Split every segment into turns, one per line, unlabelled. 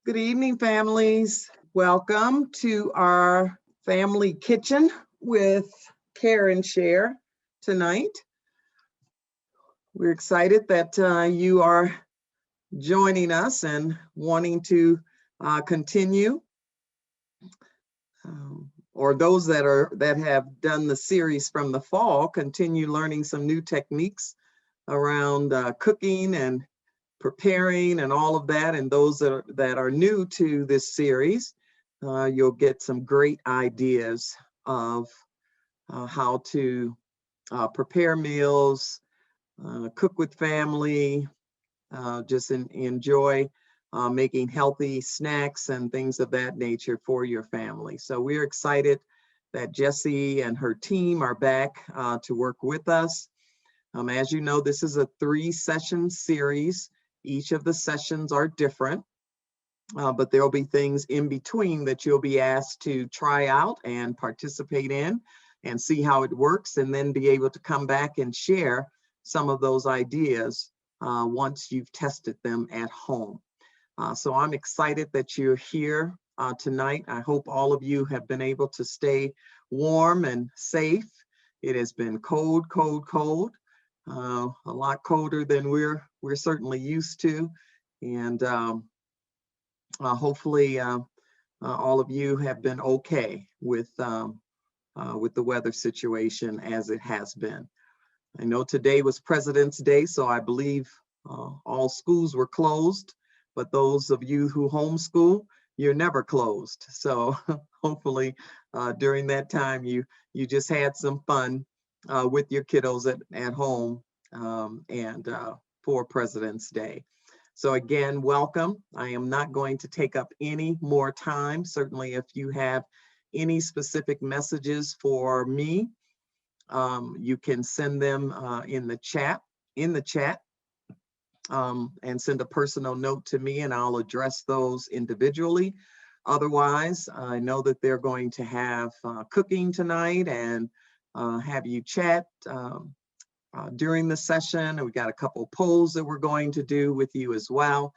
Good evening, families. Welcome to our family kitchen with Care and Share tonight. We're excited that you are joining us and wanting to continue, or those that have done the series from the fall, continue learning some new techniques around cooking and preparing and all of that. And those that are new to this series, you'll get some great ideas of how to prepare meals, cook with family, just enjoy making healthy snacks and things of that nature for your family. So we're excited that Jessie and her team are back to work with us. As you know, this is a 3-session series. Each of the sessions are different, but there'll be things in between that you'll be asked to try out and participate in and see how it works, and then be able to come back and share some of those ideas once you've tested them at home. So I'm excited that you're here tonight. I hope all of you have been able to stay warm and safe. It has been cold, cold, cold. A lot colder than we're certainly used to, and hopefully all of you have been okay with the weather situation as it has been. I know today was President's Day, so I believe all schools were closed, but those of you who homeschool, you're never closed. So hopefully during that time you just had some fun with your kiddos at home and for President's Day. So again, welcome. I am not going to take up any more time. Certainly if you have any specific messages for me, you can send them in the chat, and send a personal note to me, and I'll address those individually. Otherwise, I know that they're going to have cooking tonight and have you chat during the session. And we got a couple polls that we're going to do with you as well.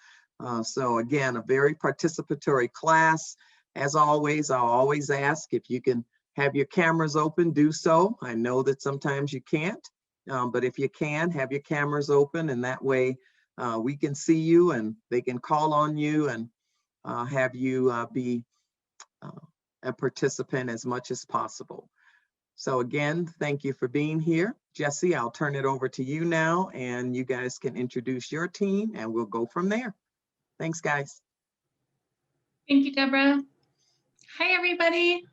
So again, a very participatory class. As always, I'll always ask if you can have your cameras open, do so. I know that sometimes you can't, but if you can, have your cameras open, and that way we can see you and they can call on you and have you be a participant as much as possible. So again, thank you for being here. Jessie, I'll turn it over to you now, and you guys can introduce your team and we'll go from there. Thanks, guys.
Thank you, Deborah. Hi, everybody.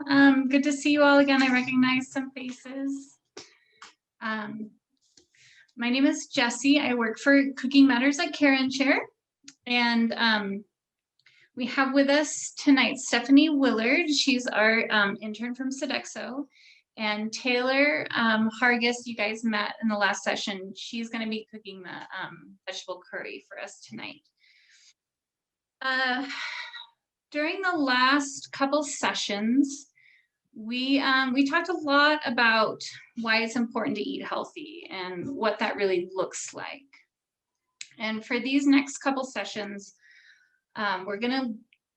Good to see you all again. I recognize some faces. My name is Jessie. I work for Cooking Matters at Care and Share. And we have with us tonight Stephanie Willard. She's our intern from Sodexo. And Taylor Hargis, you guys met in the last session. She's going to be cooking the vegetable curry for us tonight. During the last couple sessions, we talked a lot about why it's important to eat healthy and what that really looks like. And for these next couple sessions, we're going to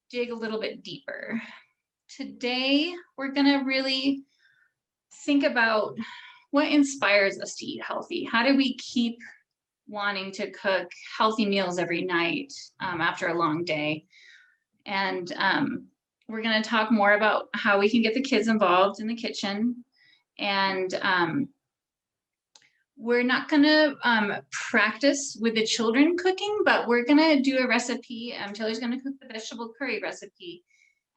dig a little bit deeper. Today, we're going to really think about what inspires us to eat healthy. How do we keep wanting to cook healthy meals every night after a long day? And we're going to talk more about how we can get the kids involved in the kitchen. And we're not going to practice with the children cooking, but we're going to do a recipe. Taylor's going to cook the vegetable curry recipe.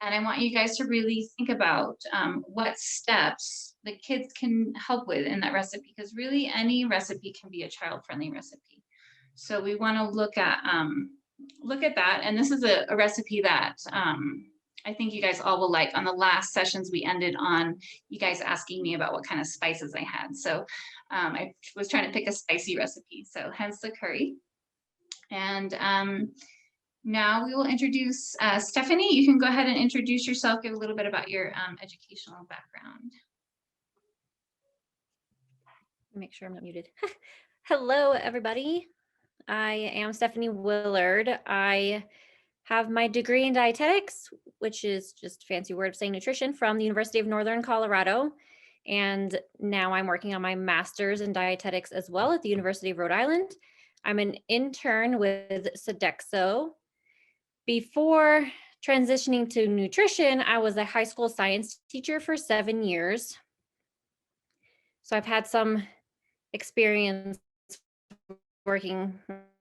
And I want you guys to really think about what steps the kids can help with in that recipe, because really any recipe can be a child-friendly recipe. So we want to look at that. And this is a recipe that I think you guys all will like. On the last sessions, we ended on you guys asking me about what kind of spices I had. So I was trying to pick a spicy recipe, so hence the curry. And now we will introduce Stephanie. You can go ahead and introduce yourself, give a little bit about your educational background.
Make sure I'm not muted. Hello, everybody. I am Stephanie Willard. I have my degree in dietetics, which is just a fancy word of saying nutrition, from the University of Northern Colorado. And now I'm working on my master's in dietetics as well at the University of Rhode Island. I'm an intern with Sodexo. Before transitioning to nutrition, I was a high school science teacher for 7 years. So I've had some experience working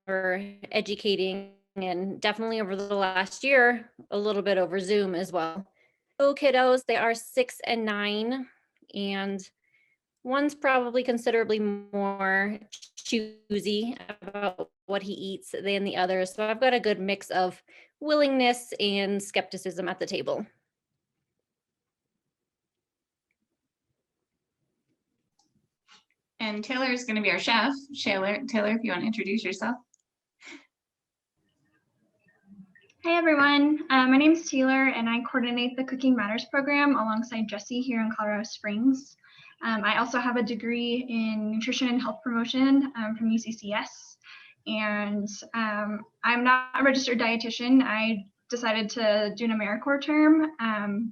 or educating, and definitely over the last year, a little bit over Zoom as well. Oh, kiddos, they are 6 and 9, and one's probably considerably more choosy about what he eats than the other. So I've got a good mix of willingness and skepticism at the table.
And Taylor is going to be our chef. Shayla Taylor, if you want to introduce yourself.
Hi everyone, my name is Taylor and I coordinate the Cooking Matters program alongside Jesse here in Colorado Springs. I also have a degree in nutrition and health promotion from UCCS, and I'm not a registered dietitian. I decided to do an AmeriCorps term and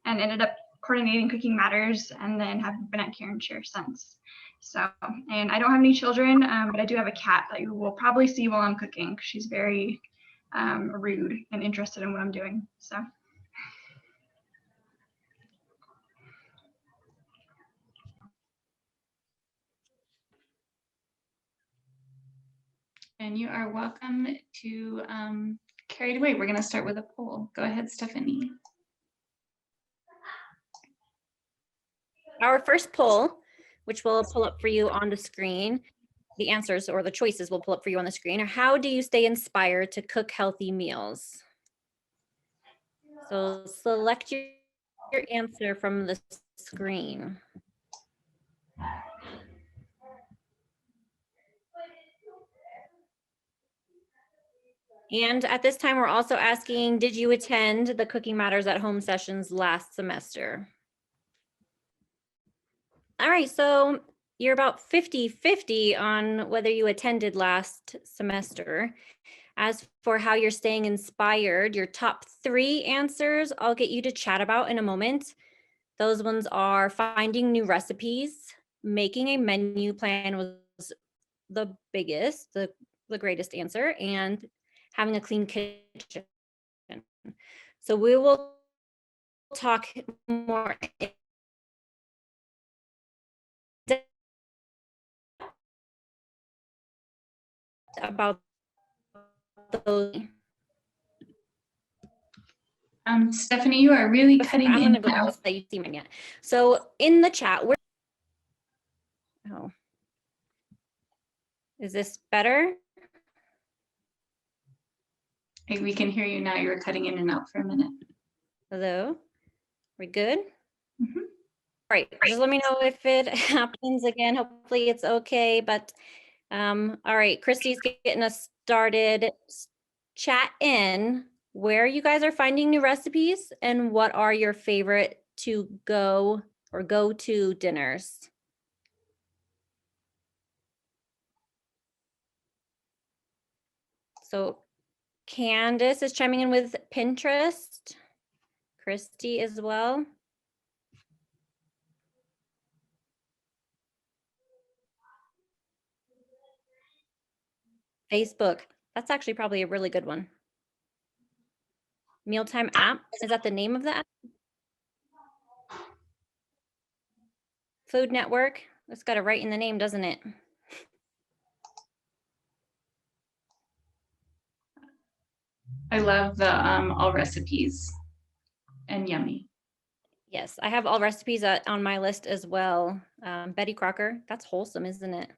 ended up coordinating Cooking Matters, and then have been at Care and Share since. So, and I don't have any children, but I do have a cat that you will probably see while I'm cooking. She's very rude and interested in what I'm doing. So.
And you are welcome to carry it away. We're going to start with a poll. Go ahead, Stephanie.
Our first poll, which will pull up for you on the screen, the answers or the choices will pull up for you on the screen, are: how do you stay inspired to cook healthy meals? So select your answer from the screen. And at this time, we're also asking, did you attend the Cooking Matters at Home sessions last semester? All right, so you're about 50-50 on whether you attended last semester. As for how you're staying inspired, your top 3 answers I'll get you to chat about in a moment. Those ones are finding new recipes, making a menu plan was the biggest, the greatest answer, and having a clean kitchen. So we will talk more about those.
Stephanie, you are really cutting
I'm
in
gonna go
and out.
else that you see mine yet. So in the chat, is this better?
We can hear you now. You were cutting in and out for a minute.
Hello, we good?
Mhm.
All right, just let me know if it happens again. Hopefully it's okay, but all right, Christy's getting us started. Chat in where you guys are finding new recipes and what are your favorite to go or go-to dinners. So Candace is chiming in with Pinterest. Christy as well. Facebook. That's actually probably a really good one. Mealtime app. Is that the name of the app? Food Network. It's got it right in the name, doesn't it?
I love the all recipes and yummy.
Yes, I have all recipes on my list as well. Betty Crocker. That's wholesome, isn't it?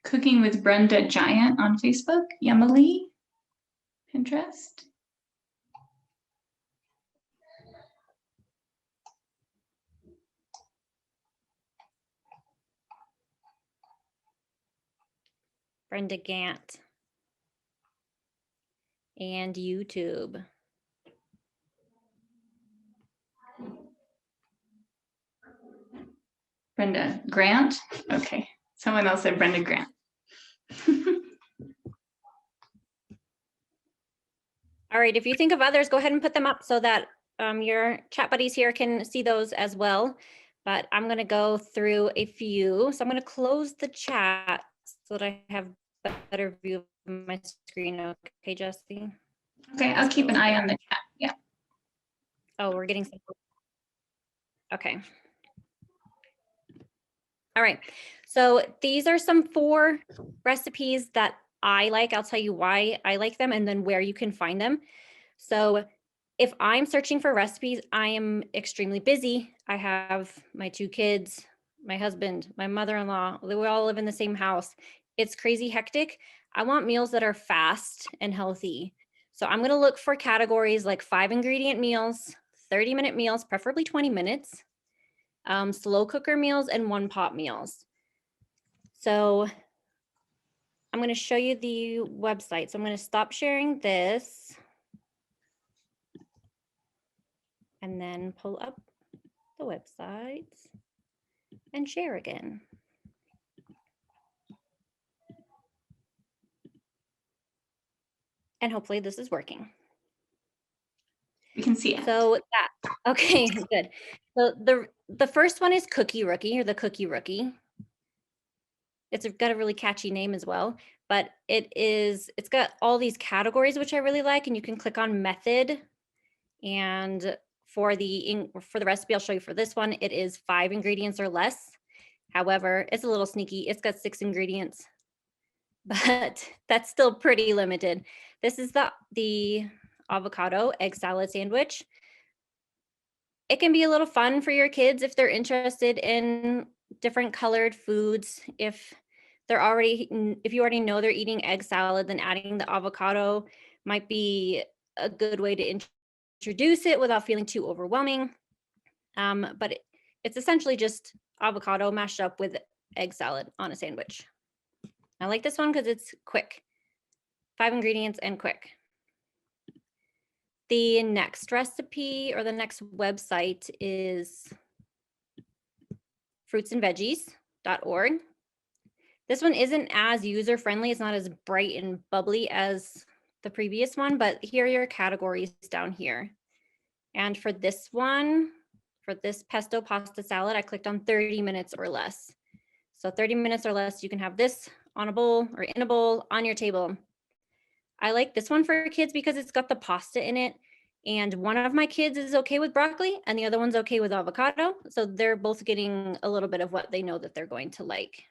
Cooking with Brenda Giant on Facebook. Yummily. Pinterest.
Brenda Gant. And YouTube.
Brenda Grant. Okay, someone else said Brenda Grant.
All right, if you think of others, go ahead and put them up so that your chat buddies here can see those as well. But I'm going to go through a few. So I'm going to close the chat so that I have a better view of my screen. Okay, Jesse?
Okay, I'll keep an eye on the chat. Yeah.
Oh, we're getting some. Okay. All right. So these are some 4 recipes that I like. I'll tell you why I like them and then where you can find them. So if I'm searching for recipes, I am extremely busy. I have my 2 kids, my husband, my mother-in-law, we all live in the same house. It's crazy hectic. I want meals that are fast and healthy. So I'm gonna look for categories like 5-ingredient meals, 30-minute meals, preferably 20 minutes, slow cooker meals, and 1-pot meals. So I'm gonna show you the website. So I'm gonna stop sharing this. And then pull up the websites and share again. And hopefully this is working.
We can see it.
So that, okay, good. So the first one is Cookie Rookie, or the Cookie Rookie. It's got a really catchy name as well, but it's got all these categories, which I really like, and you can click on method. And for the recipe I'll show you for this one, it is 5 ingredients or less. However, it's a little sneaky. It's got 6 ingredients, but that's still pretty limited. This is the avocado egg salad sandwich. It can be a little fun for your kids if they're interested in different colored foods. If you already know they're eating egg salad, then adding the avocado might be a good way to introduce it without feeling too overwhelming. But it's essentially just avocado mashed up with egg salad on a sandwich. I like this one because it's quick. 5 ingredients and quick. The next recipe or the next website is Fruitsandveggies.org. This one isn't as user-friendly. It's not as bright and bubbly as the previous one, but here are your categories down here. And for this one, for this pesto pasta salad, I clicked on 30 minutes or less. So 30 minutes or less, you can have this on a bowl or in a bowl on your table. I like this one for kids because it's got the pasta in it. And one of my kids is okay with broccoli and the other one's okay with avocado. So they're both getting a little bit of what they know that they're going to like.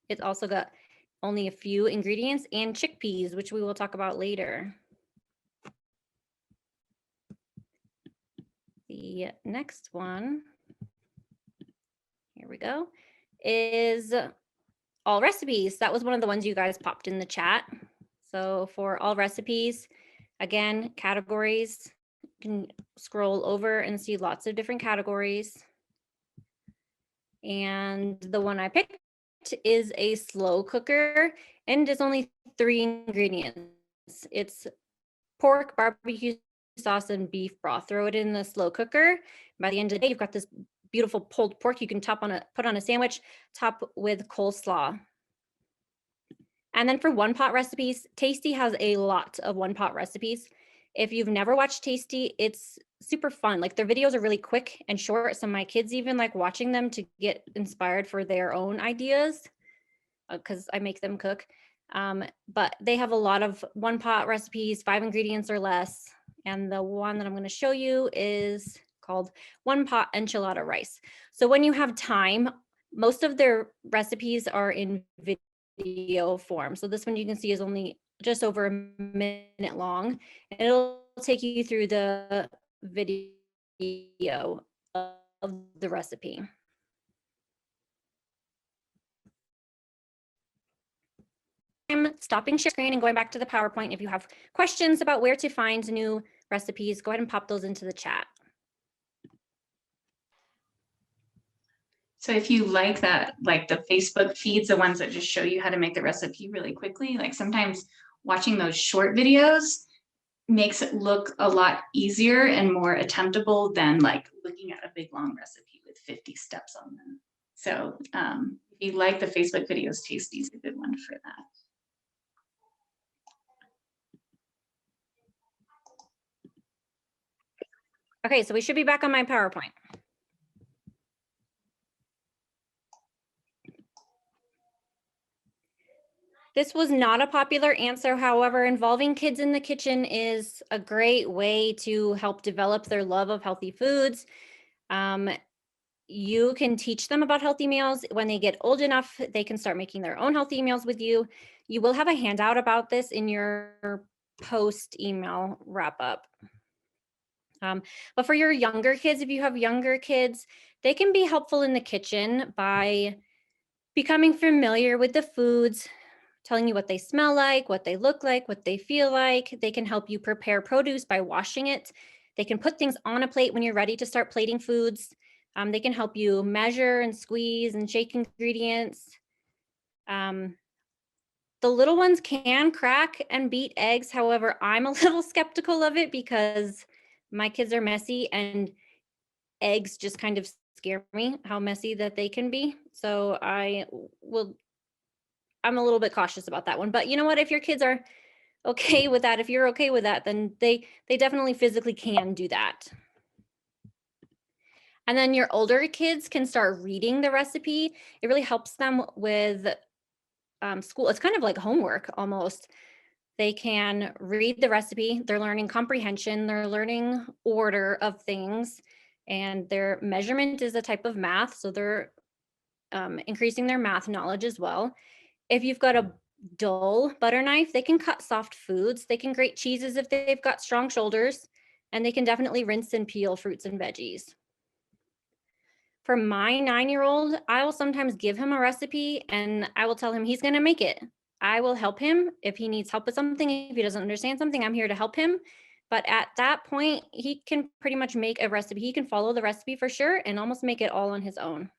It's also got only a few ingredients and chickpeas, which we will talk about later. The next one, here we go, is All Recipes. That was one of the ones you guys popped in the chat. So for All Recipes, again, categories, you can scroll over and see lots of different categories. And the one I picked is a slow cooker, and it's only 3 ingredients. It's pork, barbecue sauce, and beef broth. Throw it in the slow cooker. By the end of the day, you've got this beautiful pulled pork you can put on a sandwich, top with coleslaw. And then for 1-pot recipes, Tasty has a lot of 1-pot recipes. If you've never watched Tasty, it's super fun. Like their videos are really quick and short. So my kids even like watching them to get inspired for their own ideas because I make them cook. But they have a lot of 1-pot recipes, 5 ingredients or less. And the one that I'm going to show you is called Pot Enchilada Rice. So when you have time, most of their recipes are in video form. So this one you can see is only just over a minute long. And it'll take you through the video of the recipe. I'm stopping share screen and going back to the PowerPoint. If you have questions about where to find new recipes, go ahead and pop those into the chat.
So if you like that, like the Facebook feeds, the ones that just show you how to make the recipe really quickly, like sometimes watching those short videos makes it look a lot easier and more attemptable than like looking at a big long recipe with 50 steps on them. So if you like the Facebook videos, Tasty's a good one for that.
Okay, so we should be back on my PowerPoint. This was not a popular answer. However, involving kids in the kitchen is a great way to help develop their love of healthy foods. You can teach them about healthy meals. When they get old enough, they can start making their own healthy meals with you. You will have a handout about this in your post email wrap up. But for your younger kids, if you have younger kids, they can be helpful in the kitchen by becoming familiar with the foods, telling you what they smell like, what they look like, what they feel like. They can help you prepare produce by washing it. They can put things on a plate when you're ready to start plating foods. They can help you measure and squeeze and shake ingredients. The little ones can crack and beat eggs. However, I'm a little skeptical of it because my kids are messy and eggs just kind of scare me how messy that they can be. So I'm a little bit cautious about that one. But you know what? If your kids are okay with that, if you're okay with that, then they definitely physically can do that. And then your older kids can start reading the recipe. It really helps them with school. It's kind of like homework almost. They can read the recipe. They're learning comprehension. They're learning order of things. And their measurement is a type of math. So they're increasing their math knowledge as well. If you've got a dull butter knife, they can cut soft foods. They can grate cheeses if they've got strong shoulders. And they can definitely rinse and peel fruits and veggies. For my 9-year-old, I will sometimes give him a recipe and I will tell him he's going to make it. I will help him if he needs help with something. If he doesn't understand something, I'm here to help him. But at that point, he can pretty much make a recipe. He can follow the recipe for sure and almost make it all on his own.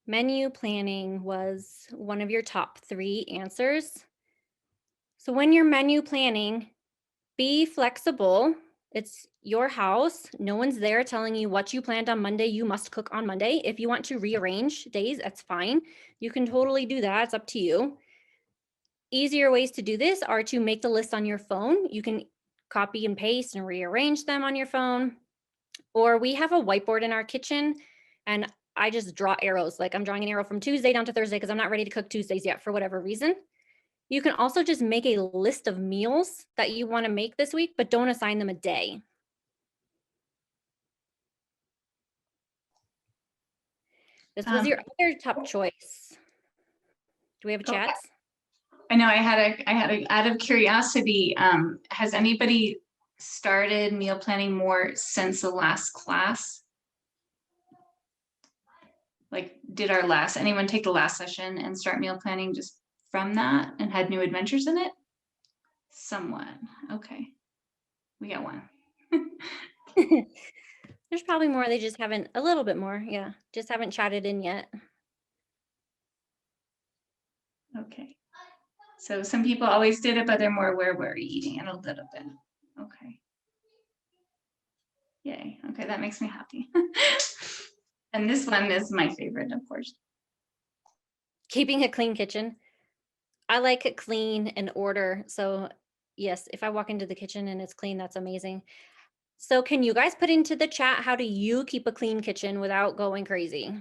Menu planning was one of your top 3 answers. So when you're menu planning, be flexible. It's your house. No one's there telling you what you planned on Monday. You must cook on Monday. If you want to rearrange days, that's fine. You can totally do that. It's up to you. Easier ways to do this are to make the list on your phone. You can copy and paste and rearrange them on your phone. Or we have a whiteboard in our kitchen and I just draw arrows. Like I'm drawing an arrow from Tuesday down to Thursday because I'm not ready to cook Tuesdays yet for whatever reason. You can also just make a list of meals that you want to make this week, but don't assign them a day. This was your other top choice. Do we have a chat?
I know I had out of curiosity, has anybody started meal planning more since the last class? Like did anyone take the last session and start meal planning just from that and had new adventures in it? Somewhat. Okay. We got one.
There's probably more. They just haven't, a little bit more. Yeah. Just haven't chatted in yet.
Okay. So some people always did it, but they're more where we're eating it a little bit. Okay. Yay. Okay. That makes me happy. And this one is my favorite, of course.
Keeping a clean kitchen. I like it clean and order. So yes, if I walk into the kitchen and it's clean, that's amazing. So can you guys put into the chat, how do you keep a clean kitchen without going crazy?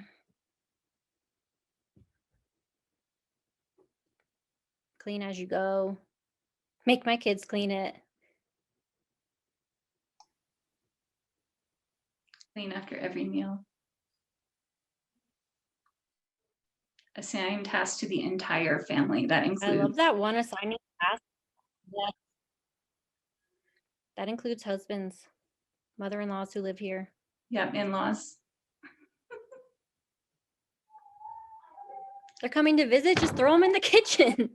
Clean as you go. Make my kids clean it.
Clean after every meal. Assign tasks to the entire family. That includes.
I love that one, assigning tasks. Yeah. That includes husbands, mother-in-laws who live here.
Yep, in-laws.
They're coming to visit, just throw them in the kitchen.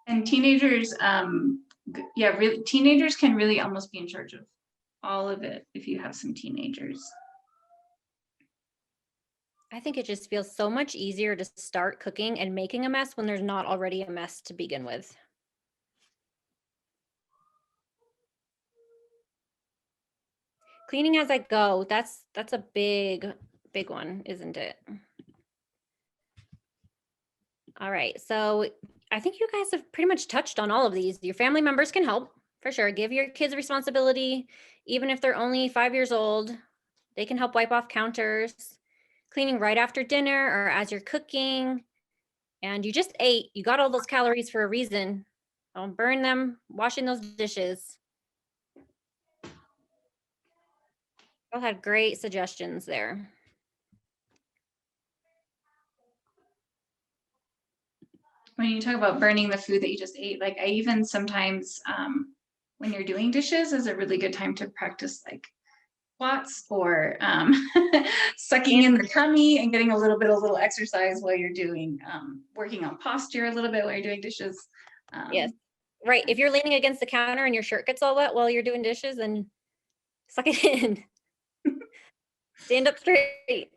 And teenagers, yeah, really, teenagers can really almost be in charge of all of it if you have some teenagers.
I think it just feels so much easier to start cooking and making a mess when there's not already a mess to begin with. Cleaning as I go, that's a big one, isn't it? All right, so I think you guys have pretty much touched on all of these. Your family members can help, for sure. Give your kids responsibility, even if they're only 5 years old. They can help wipe off counters, cleaning right after dinner or as you're cooking. And you just ate, you got all those calories for a reason. Don't burn them washing those dishes. Y'all had great suggestions there.
When you talk about burning the food that you just ate, like I even sometimes when you're doing dishes is a really good time to practice like squats or sucking in the tummy and getting a little exercise while you're doing working on posture a little bit while you're doing dishes.
Yes, right. If you're leaning against the counter and your shirt gets all wet while you're doing dishes, then suck it in. Stand up straight.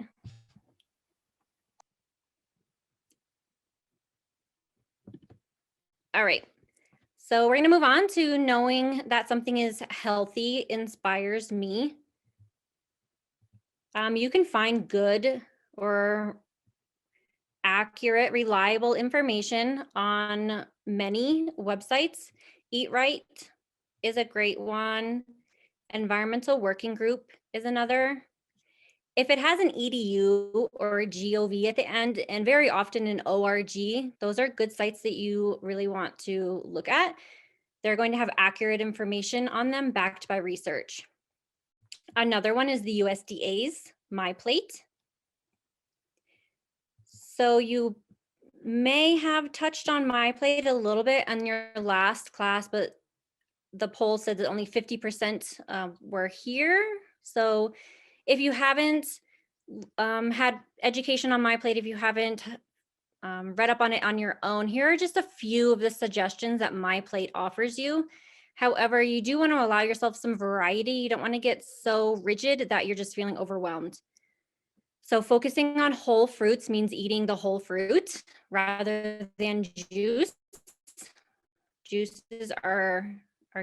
All right. So we're going to move on to knowing that something is healthy inspires me. You can find good or accurate, reliable information on many websites. Eat Right is a great one. Environmental Working Group is another. If it has an edu or a gov at the end, and very often an org, those are good sites that you really want to look at. They're going to have accurate information on them backed by research. Another one is the USDA's Myplate. So you may have touched on Myplate a little bit on your last class, but the poll said that only 50% were here. So if you haven't had education on Myplate, if you haven't read up on it on your own, here are just a few of the suggestions that Myplate offers you. However, you do want to allow yourself some variety. You don't want to get so rigid that you're just feeling overwhelmed. So focusing on whole fruits means eating the whole fruit rather than juice. Juices are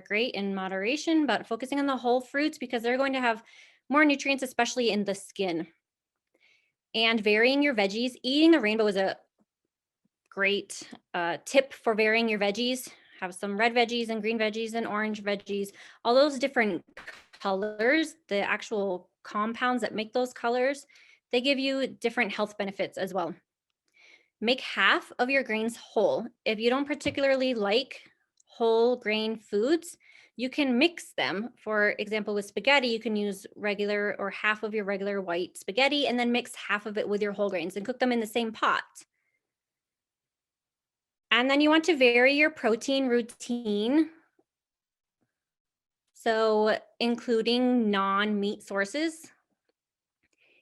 great in moderation, but focusing on the whole fruits because they're going to have more nutrients, especially in the skin. And varying your veggies. Eating the rainbow is a great tip for varying your veggies. Have some red veggies and green veggies and orange veggies. All those different colors, the actual compounds that make those colors, they give you different health benefits as well. Make half of your grains whole. If you don't particularly like whole grain foods, you can mix them. For example, with spaghetti, you can use regular or half of your regular white spaghetti and then mix half of it with your whole grains and cook them in the same pot. And then you want to vary your protein routine. So including non-meat sources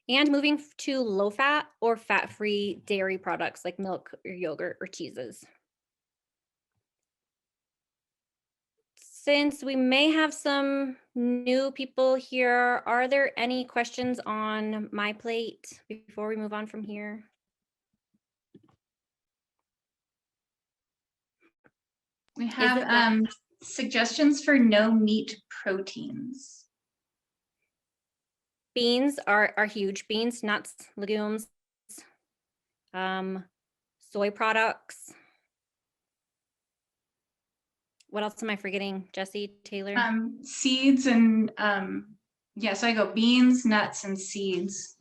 and moving to low fat or fat-free dairy products like milk or yogurt or cheeses. Since we may have some new people here, are there any questions on Myplate before we move on from here?
We have suggestions for no meat proteins.
Beans are huge. Beans, nuts, legumes, soy products. What else am I forgetting, Jesse, Taylor?
Seeds and yeah, so I go beans, nuts, and seeds.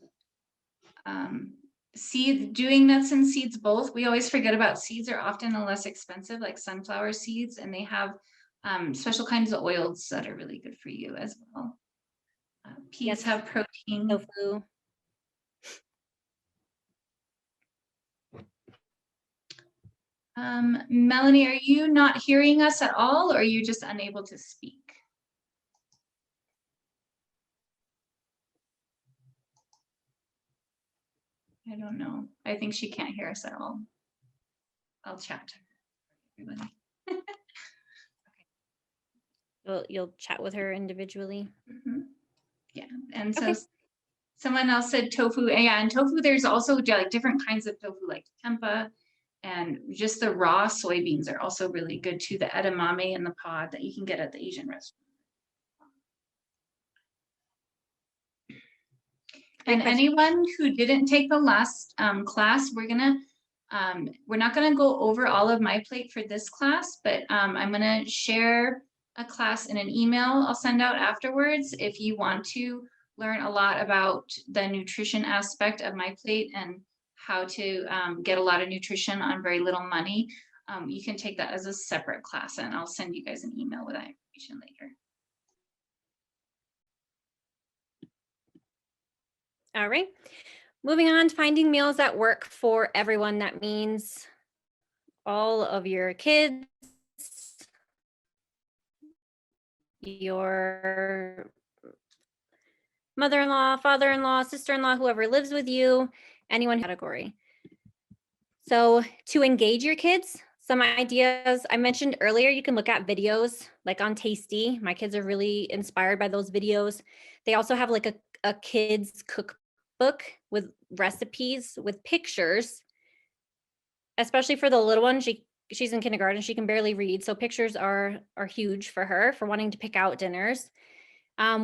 Doing nuts and seeds both. We always forget about seeds are often less expensive, like sunflower seeds, and they have special kinds of oils that are really good for you as well. Peas have protein.
Tofu.
Melanie, are you not hearing us at all, or are you just unable to speak? I don't know. I think she can't hear us at all. I'll chat to everybody.
You'll chat with her individually.
Mm-hmm. Yeah, and so
okay.
Someone else said tofu. Yeah, and tofu, there's also like different kinds of tofu, like tempeh, and just the raw soybeans are also really good too. The edamame in the pod that you can get at the Asian restaurant. And anyone who didn't take the last class, we're not gonna go over all of Myplate for this class, but I'm gonna share a class in an email I'll send out afterwards if you want to learn a lot about the nutrition aspect of Myplate and how to get a lot of nutrition on very little money. You can take that as a separate class, and I'll send you guys an email with that information later.
All right, moving on to finding meals that work for everyone. That means all of your kids, your mother-in-law, father-in-law, sister-in-law, whoever lives with you, anyone category. So to engage your kids, some ideas I mentioned earlier, you can look at videos like on Tasty. My kids are really inspired by those videos. They also have like a kids cookbook with recipes with pictures, especially for the little one. She's in kindergarten, she can barely read. So pictures are huge for her for wanting to pick out dinners.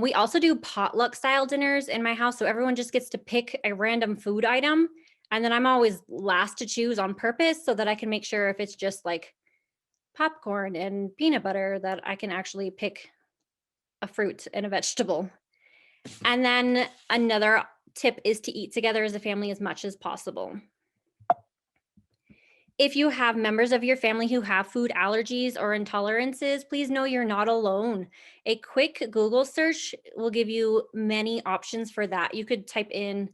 We also do potluck style dinners in my house. So everyone just gets to pick a random food item. And then I'm always last to choose on purpose so that I can make sure if it's just like popcorn and peanut butter that I can actually pick a fruit and a vegetable. And then another tip is to eat together as a family as much as possible. If you have members of your family who have food allergies or intolerances, please know you're not alone. A quick Google search will give you many options for that. You could type in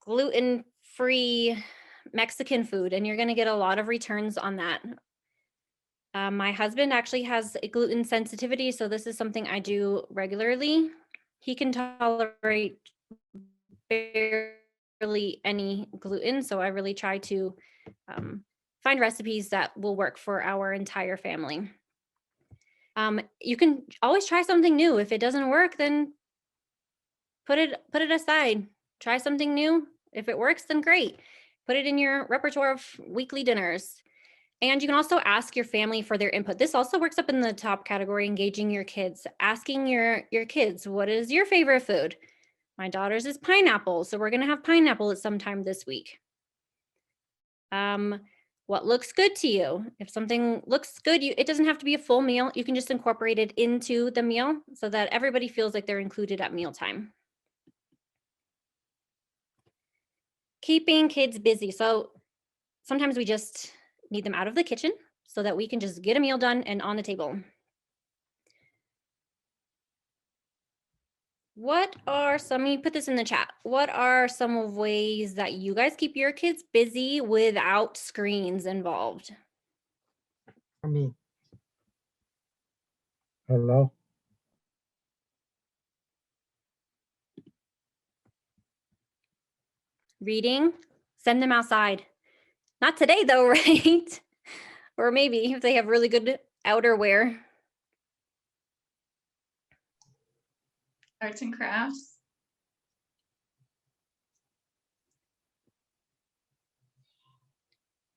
gluten-free Mexican food, and you're going to get a lot of returns on that. My husband actually has a gluten sensitivity, so this is something I do regularly. He can tolerate barely any gluten, so I really try to find recipes that will work for our entire family. You can always try something new. If it doesn't work, then put it aside. Try something new. If it works, then great. Put it in your repertoire of weekly dinners. And you can also ask your family for their input. This also works up in the top category, engaging your kids. Asking your kids, what is your favorite food? My daughter's is pineapple, so we're gonna have pineapple at some time this week. What looks good to you? If something looks good, it doesn't have to be a full meal. You can just incorporate it into the meal so that everybody feels like they're included at mealtime. Keeping kids busy. So sometimes we just need them out of the kitchen so that we can just get a meal done and on the table. What are some, you put this in the chat, what are some of ways that you guys keep your kids busy without screens involved?
For me. Hello?
Reading, send them outside. Not today though, right? Or maybe if they have really good outerwear.
Arts and crafts.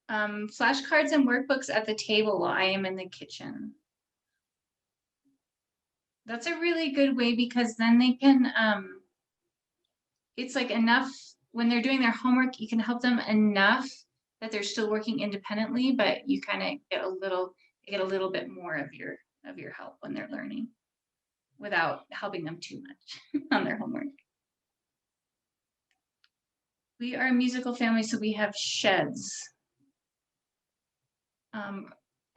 Flashcards and workbooks at the table while I am in the kitchen. That's a really good way because then they can, it's like enough when they're doing their homework, you can help them enough that they're still working independently, but you kind of get a little bit more of your help when they're learning without helping them too much on their homework. We are a musical family, so we have sheds.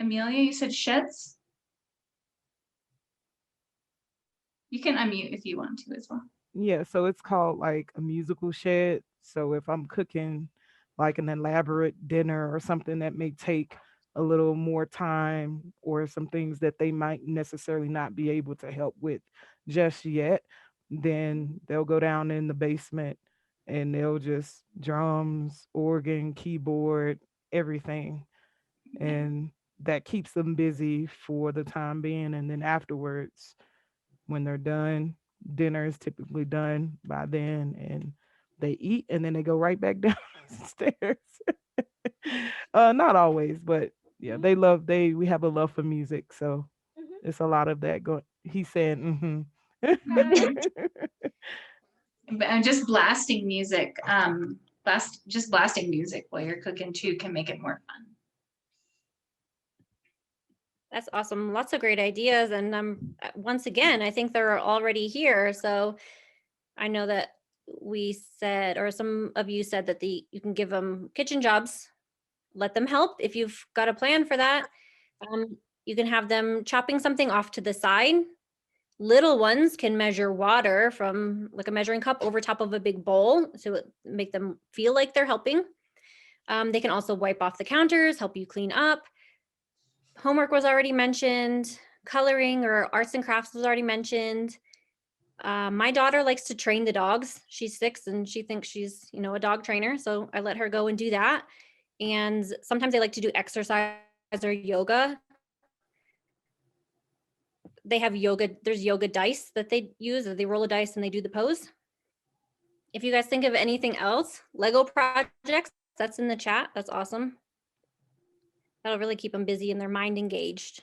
Amelia, you said sheds? You can unmute if you want to as well.
Yeah, so it's called like a musical shed. So if I'm cooking like an elaborate dinner or something that may take a little more time, or some things that they might necessarily not be able to help with just yet, then they'll go down in the basement and they'll just drums, organ, keyboard, everything. And that keeps them busy for the time being. And then afterwards, when they're done, dinner is typically done by then, and they eat and then they go right back downstairs. Not always, but yeah, we have a love for music, so it's a lot of that going. He's saying,
And just blasting music, just blasting music while you're cooking too can make it more fun.
That's awesome. Lots of great ideas. And once again, I think they're already here. So I know that we said, or some of you said that you can give them kitchen jobs, let them help if you've got a plan for that. You can have them chopping something off to the side. Little ones can measure water from like a measuring cup over top of a big bowl to make them feel like they're helping. They can also wipe off the counters, help you clean up. Homework was already mentioned. Coloring or arts and crafts was already mentioned. My daughter likes to train the dogs. She's 6 and she thinks she's, a dog trainer. So I let her go and do that. And sometimes they like to do exercise or yoga. They have yoga. There's yoga dice that they use. They roll a dice and they do the pose. If you guys think of anything else, Lego projects, that's in the chat. That's awesome. That'll really keep them busy and their mind engaged.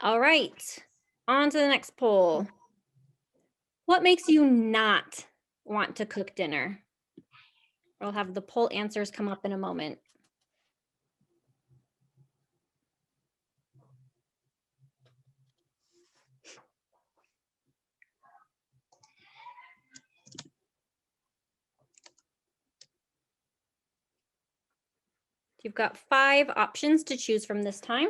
All right, on to the next poll. What makes you not want to cook dinner? We'll have the poll answers come up in a moment. You've got 5 options to choose from this time.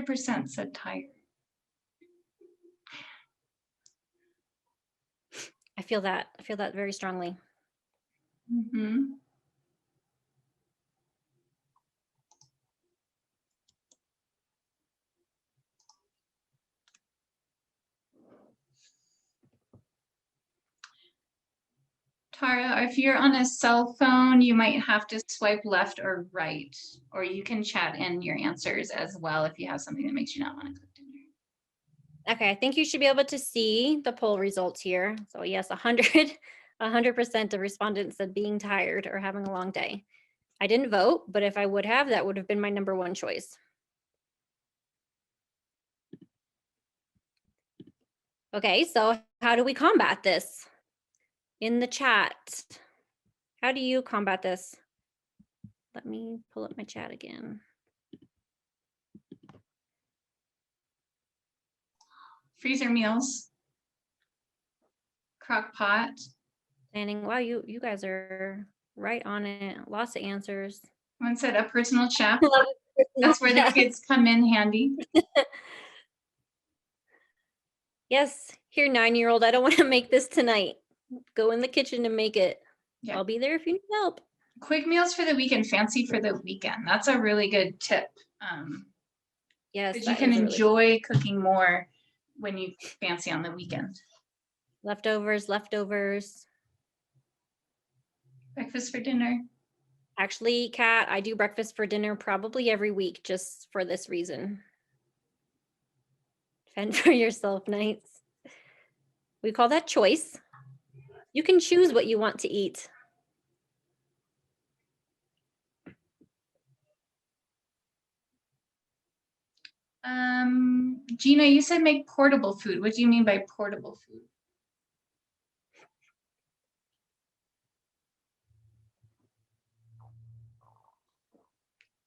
Percent 100% said tired.
I feel that very strongly.
Mm-hmm. Tara, if you're on a cell phone, you might have to swipe left or right, or you can chat in your answers as well if you have something that makes you not want to cook dinner.
Okay, I think you should be able to see the poll results here. So yes, 100% of respondents said being tired or having a long day. I didn't vote, but if I would have, that would have been my number 1 choice. Okay, so how do we combat this? In the chat, how do you combat this? Let me pull up my chat again.
Freezer meals, crock pot.
Planning. Wow, you guys are right on it. Lots of answers.
One said a personal chef. That's where the kids come in handy.
Yes, here 9-year-old, I don't want to make this tonight. Go in the kitchen and make it. Yeah. I'll be there if you need help.
Quick meals for the weekend, fancy for the weekend. That's a really good tip.
Yes,
because you can enjoy cooking more when you fancy on the weekend.
Leftovers.
Breakfast for dinner.
Actually, Kat, I do breakfast for dinner probably every week just for this reason. Fend for yourself nights. We call that choice. You can choose what you want to eat.
Gina, you said make portable food. What do you mean by portable food?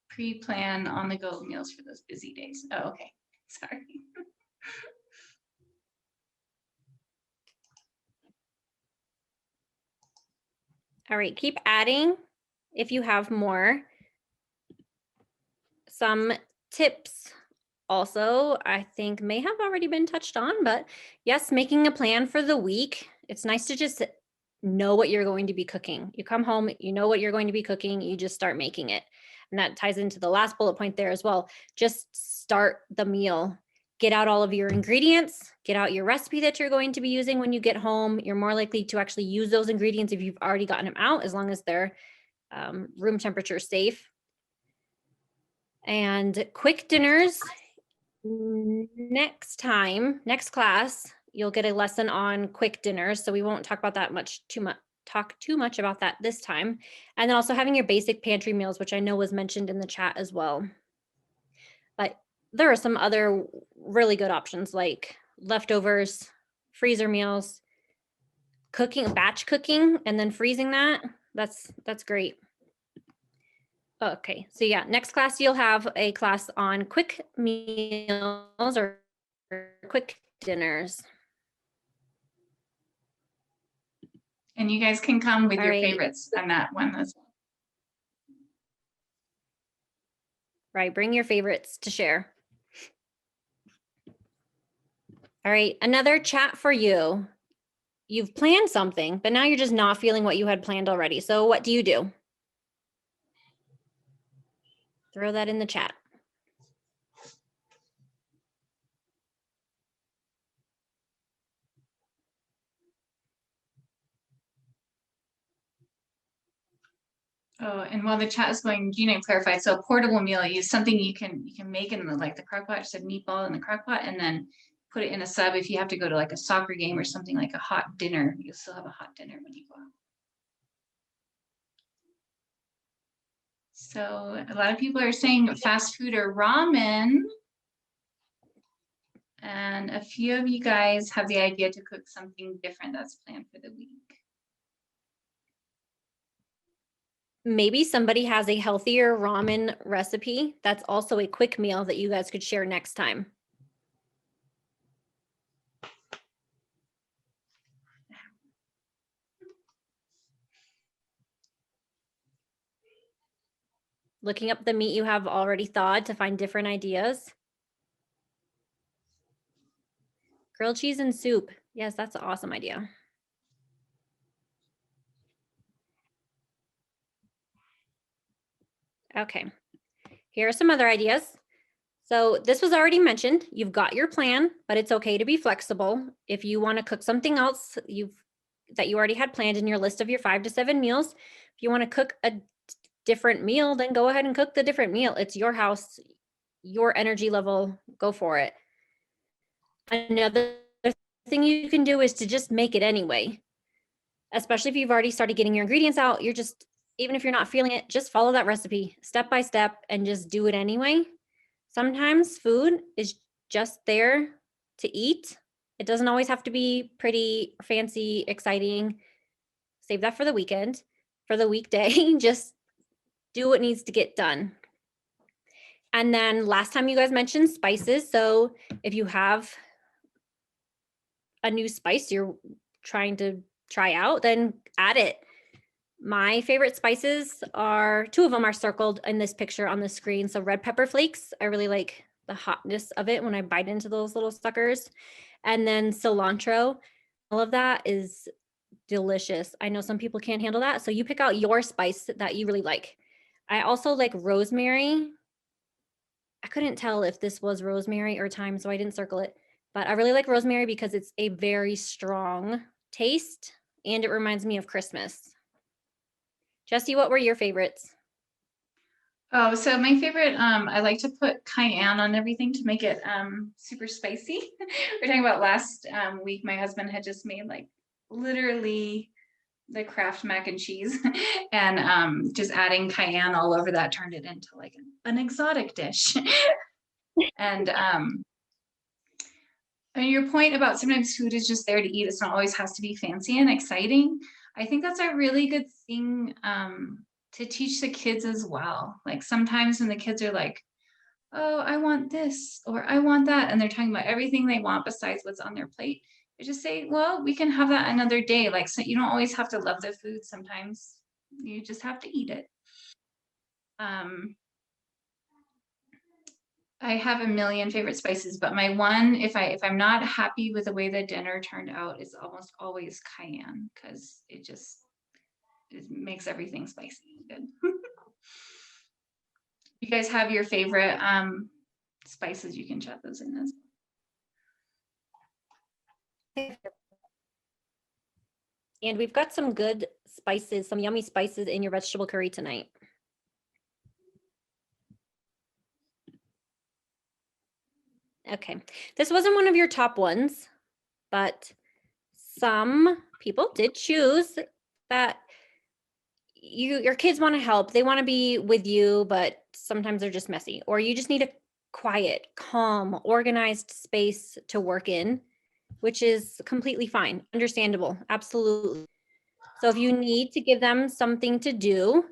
Pre-plan on-the-go meals for those busy days. Oh, okay. Sorry.
All right, keep adding if you have more. Some tips also, I think may have already been touched on, but yes, making a plan for the week. It's nice to just know what you're going to be cooking. You come home, you know what you're going to be cooking, you just start making it. And that ties into the last bullet point there as well. Just start the meal. Get out all of your ingredients, get out your recipe that you're going to be using when you get home. You're more likely to actually use those ingredients if you've already gotten them out, as long as they're room temperature safe. And quick dinners, next class, you'll get a lesson on quick dinners. So we won't talk about that talk too much about that this time. And then also having your basic pantry meals, which I know was mentioned in the chat as well. But there are some other really good options like leftovers, freezer meals, batch cooking, and then freezing that. That's great. Okay, so yeah, next class you'll have a class on quick meals or quick dinners.
And you guys can come with
All
your
right.
favorites on that one as well.
Right, bring your favorites to share. All right, another chat for you. You've planned something, but now you're just not feeling what you had planned already. So what do? Throw that in the chat.
Oh, and while the chat is going, Gina clarified, so a portable meal is something you can make in the crock pot, just a meatball in the crock pot, and then put it in a sub. If you have to go to like a soccer game or something, like a hot dinner, you'll still have a hot dinner when you go out. So a lot of people are saying fast food or ramen. And a few of you guys have the idea to cook something different that's planned for the week.
Maybe somebody has a healthier ramen recipe that's also a quick meal that you guys could share next time. Looking up the meat you have already thawed to find different ideas. Grilled cheese and soup. Yes, that's an awesome idea. Okay, here are some other ideas. So this was already mentioned. You've got your plan, but it's okay to be flexible. If you want to cook something else that you already had planned in your list of your 5 to 7 meals, if you want to cook a different meal, then go ahead and cook the different meal. It's your house, your energy level, go for it. Another thing you can do is to just make it anyway. Especially if you've already started getting your ingredients out, even if you're not feeling it, just follow that recipe step by step and just do it anyway. Sometimes food is just there to eat. It doesn't always have to be pretty, fancy, exciting. Save that for the weekend. For the weekday, just do what needs to get done. And then last time you guys mentioned spices. So if you have a new spice you're trying to try out, then add it. My favorite spices are, 2 of them are circled in this picture on the screen. So red pepper flakes, I really like the hotness of it when I bite into those little suckers. And then cilantro, all of that is delicious. I know some people can't handle that. So you pick out your spice that you really like. I also like rosemary. I couldn't tell if this was rosemary or thyme, so I didn't circle it. But I really like rosemary because it's a very strong taste and it reminds me of Christmas. Jessie, what were your favorites?
Oh, so my favorite, I like to put cayenne on everything to make it super spicy. We're talking about last week, my husband had just made like literally the Kraft mac and cheese and just adding cayenne all over that turned it into like an exotic dish. And your point about sometimes food is just there to eat. It's not always has to be fancy and exciting. I think that's a really good thing to teach the kids as well. Like sometimes when the kids are like, oh, I want this or I want that, and they're talking about everything they want besides what's on their plate, you just say, well, we can have that another day. Like, so you don't always have to love the food. Sometimes you just have to eat it. I have a million favorite spices, but my one, if I'm not happy with the way the dinner turned out, is almost always cayenne, because it makes everything spicy and good. You guys have your favorite spices, you can chat those in as well.
And we've got some good spices, some yummy spices in your vegetable curry tonight. Okay, this wasn't one of your top ones, but some people did choose that your kids want to help. They want to be with you, but sometimes they're just messy, or you just need a quiet, calm, organized space to work in, which is completely fine, understandable, absolutely. So if you need to give them something to do,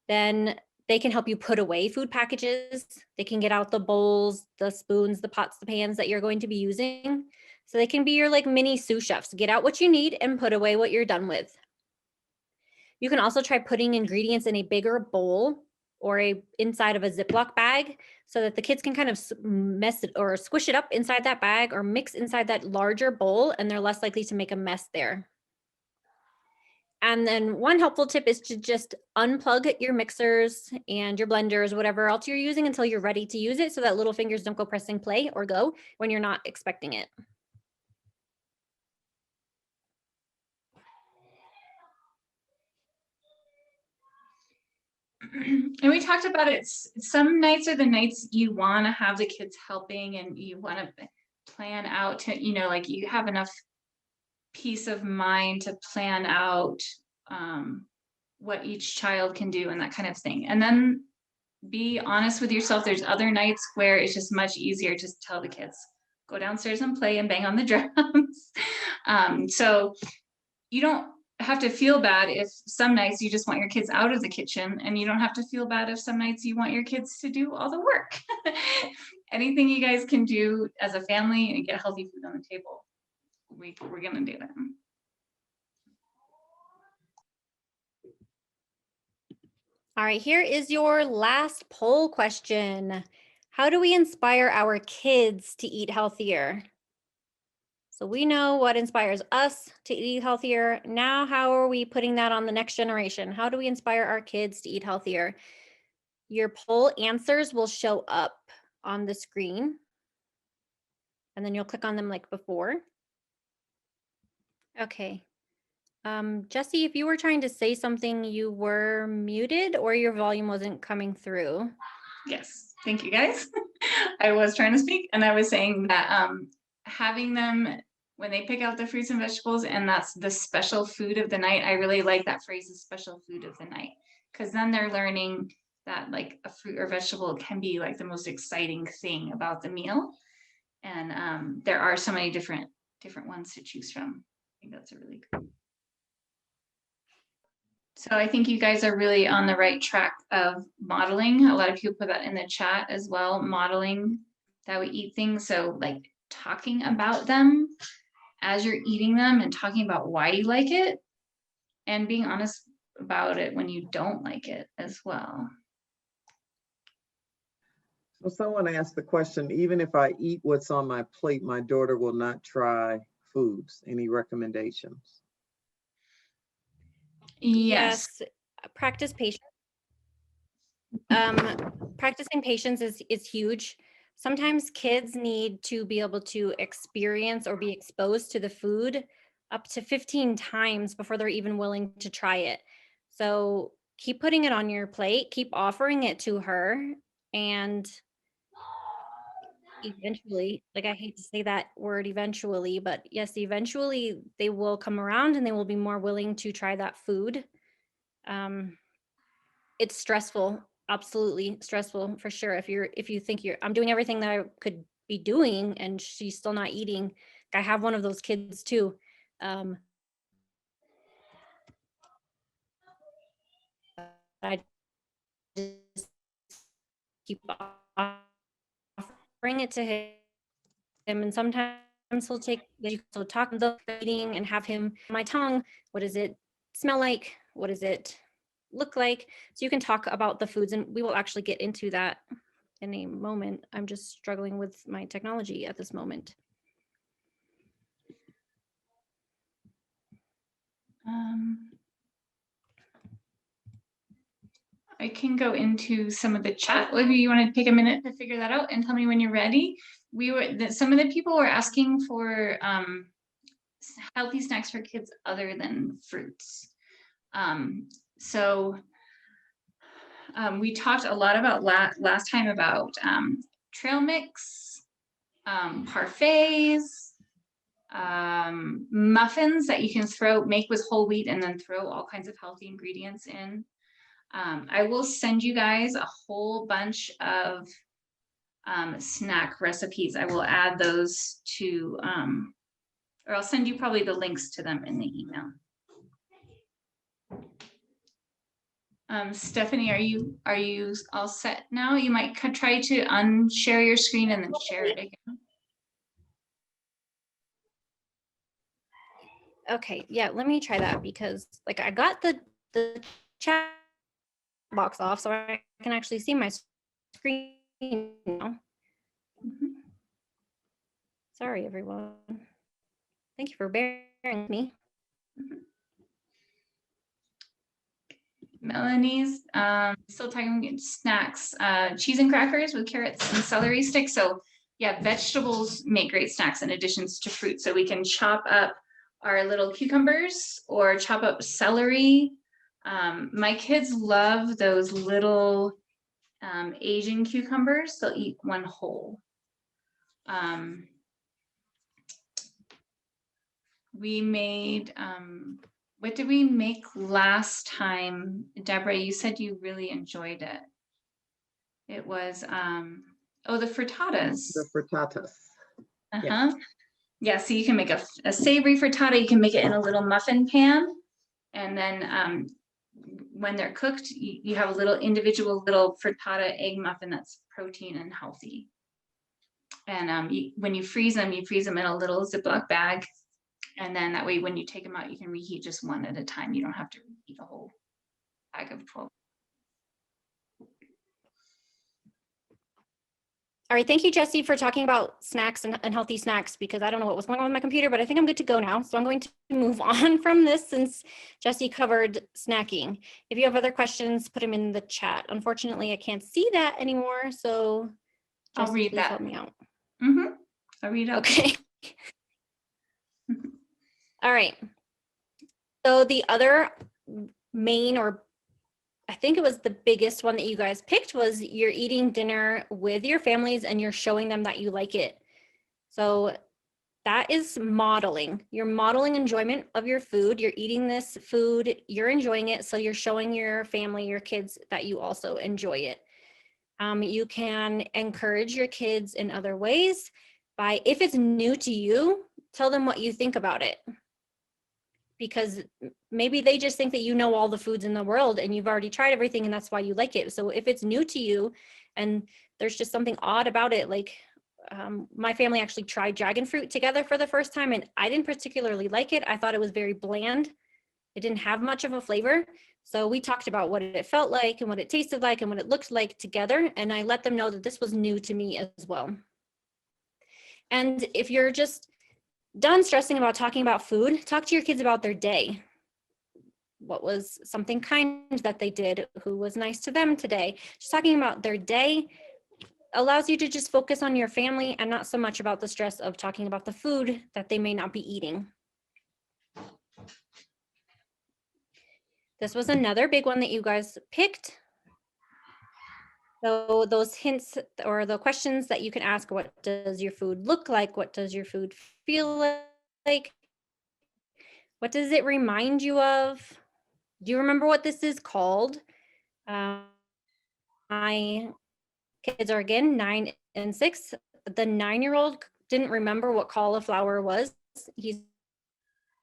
then they can help you put away food packages. They can get out the bowls, the spoons, the pots, the pans that you're going to be using. So they can be your like mini sous chefs. Get out what you need and put away what you're done with. You can also try putting ingredients in a bigger bowl or inside of a Ziploc bag so that the kids can kind of mess it or squish it up inside that bag or mix inside that larger bowl, and they're less likely to make a mess there. And then one helpful tip is to just unplug your mixers and your blenders, whatever else you're using, until you're ready to use it, so that little fingers don't go pressing play or go when you're not expecting it.
And we talked about it. Some nights are the nights you want to have the kids helping, and you want to plan out to, you know, like you have enough peace of mind to plan out what each child can do and that kind of thing. And then be honest with yourself. There's other nights where it's just much easier to tell the kids, go downstairs and play and bang on the drums. So you don't have to feel bad if some nights you just want your kids out of the kitchen, and you don't have to feel bad if some nights you want your kids to do all the work. Anything you guys can do as a family and get healthy food on the table, we're gonna do that.
All right, here is your last poll question. How do we inspire our kids to eat healthier? So we know what inspires us to eat healthier. Now, how are we putting that on the next generation? How do we inspire our kids to eat healthier? Your poll answers will show up on the screen, and then you'll click on them like before. Okay. Jesse, if you were trying to say something, you were muted or your volume wasn't coming through.
Yes, thank you guys. I was trying to speak, and I was saying that having them, when they pick out the fruits and vegetables, and that's the special food of the night, I really like that phrase, the special food of the night, because then they're learning that like a fruit or vegetable can be like the most exciting thing about the meal. And there are so many different ones to choose from. I think that's a really good. So I think you guys are really on the right track of modeling. A lot of people put that in the chat as well, modeling that we eat things. So like talking about them as you're eating them and talking about why you like it, and being honest about it when you don't like it as well.
So someone asked the question, even if I eat what's on my plate, my daughter will not try foods. Any recommendations?
Yes.
Practice patience. Practicing patience is huge. Sometimes kids need to be able to experience or be exposed to the food up to 15 times before they're even willing to try it. So keep putting it on your plate, keep offering it to her, and eventually, like I hate to say that word eventually, but yes, eventually they will come around and they will be more willing to try that food. It's stressful, absolutely stressful for sure. If you think I'm doing everything that I could be doing and she's still not eating. I have one of those kids too. I just keep offering it to him, and sometimes he'll take so talk the eating and have him my tongue. What does it smell like? What does it look like? So you can talk about the foods, and we will actually get into that in a moment. I'm just struggling with my technology at this moment.
I can go into some of the chat. If you want to take a minute to figure that out and tell me when you're ready. Some of the people were asking for healthy snacks for kids other than fruits. We talked a lot about last time about trail mix, parfaits, muffins that you can make with whole wheat and then throw all kinds of healthy ingredients in. I will send you guys a whole bunch of snack recipes. I will add those to, or I'll send you probably the links to them in the email. Stephanie, are you all set now? You might try to unshare your screen and then share it again.
Okay, yeah, let me try that because like I got the chat box off so I can actually see my screen now. Sorry, everyone. Thank you for bearing with me.
Melanie's still talking snacks, cheese and crackers with carrots and celery sticks. So yeah, vegetables make great snacks in addition to fruit. So we can chop up our little cucumbers or chop up celery. My kids love those little Asian cucumbers. They'll eat one whole. We made, what did we make last time? Deborah, you said you really enjoyed it. It was, the frittatas.
The frittatas.
Uh-huh. Yeah, so you can make a savory frittata. You can make it in a little muffin pan. And then when they're cooked, you have a little individual little frittata egg muffin that's protein and healthy. And when you freeze them in a little Ziploc bag. And then that way, when you take them out, you can reheat just one at a time. You don't have to reheat a whole bag of 12.
All right, thank you, Jessie, for talking about snacks and healthy snacks, because I don't know what was going on with my computer, but I think I'm good to go now. So I'm going to move on from this since Jessie covered snacking. If you have other questions, put them in the chat. Unfortunately, I can't see that anymore, so Jessie,
I'll read
please
that.
help me out.
I'll read it.
Okay. All right. So the other main, or I think it was the biggest one that you guys picked, was you're eating dinner with your families and you're showing them that you like it. So that is modeling. You're modeling enjoyment of your food. You're eating this food, you're enjoying it. So you're showing your family, your kids, that you also enjoy it. You can encourage your kids in other ways by, if it's new to you, tell them what you think about it. Because maybe they just think that you know all the foods in the world and you've already tried everything and that's why you like it. So if it's new to you and there's just something odd about it, like my family actually tried dragon fruit together for the first time and I didn't particularly like it. I thought it was very bland. It didn't have much of a flavor. So we talked about what it felt like and what it tasted like and what it looked like together. And I let them know that this was new to me as well. And if you're just done stressing about talking about food, talk to your kids about their day. What was something kind that they did? Who was nice to them today? Just talking about their day allows you to just focus on your family and not so much about the stress of talking about the food that they may not be eating. This was another big one that you guys picked. So those hints or the questions that you can ask: what does your food look like? What does your food feel like? What does it remind you of? Do you remember what this is called? My kids are again 9 and 6. The 9-year-old didn't remember what cauliflower was. He's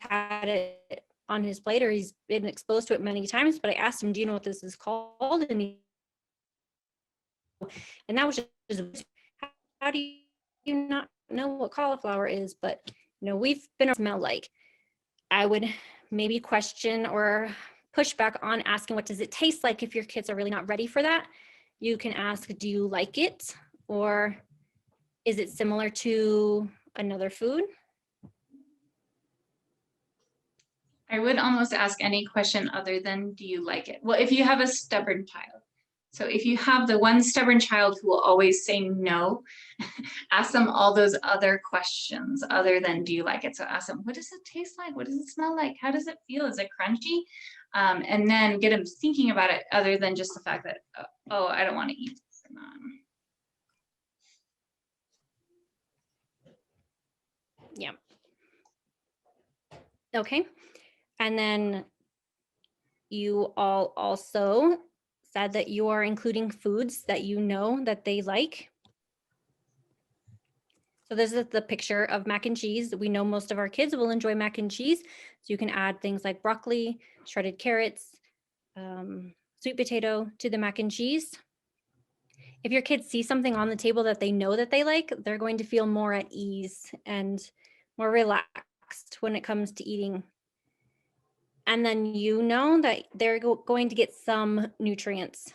had it on his plate, or he's been exposed to it many times, but I asked him, do you know what this is called? And that was just, how do you not know what cauliflower is? But we've been smell like. I would maybe question or push back on asking, what does it taste like, if your kids are really not ready for that? you can ask, do you like it? Or is it similar to another food?
I would almost ask any question other than, do you like it? Well, if you have a stubborn child. So if you have the one stubborn child who will always say no, ask them all those other questions other than, do you like it? So ask them, what does it taste like? What does it smell like? How does it feel? Is it crunchy? And then get them thinking about it other than just the fact that, oh, I don't want to eat this.
Yeah. Okay. And then you all also said that you are including foods that you know that they like. So this is the picture of mac and cheese. We know most of our kids will enjoy mac and cheese. So you can add things like broccoli, shredded carrots, sweet potato to the mac and cheese. If your kids see something on the table that they know that they like, they're going to feel more at ease and more relaxed when it comes to eating. And then you know that they're going to get some nutrients.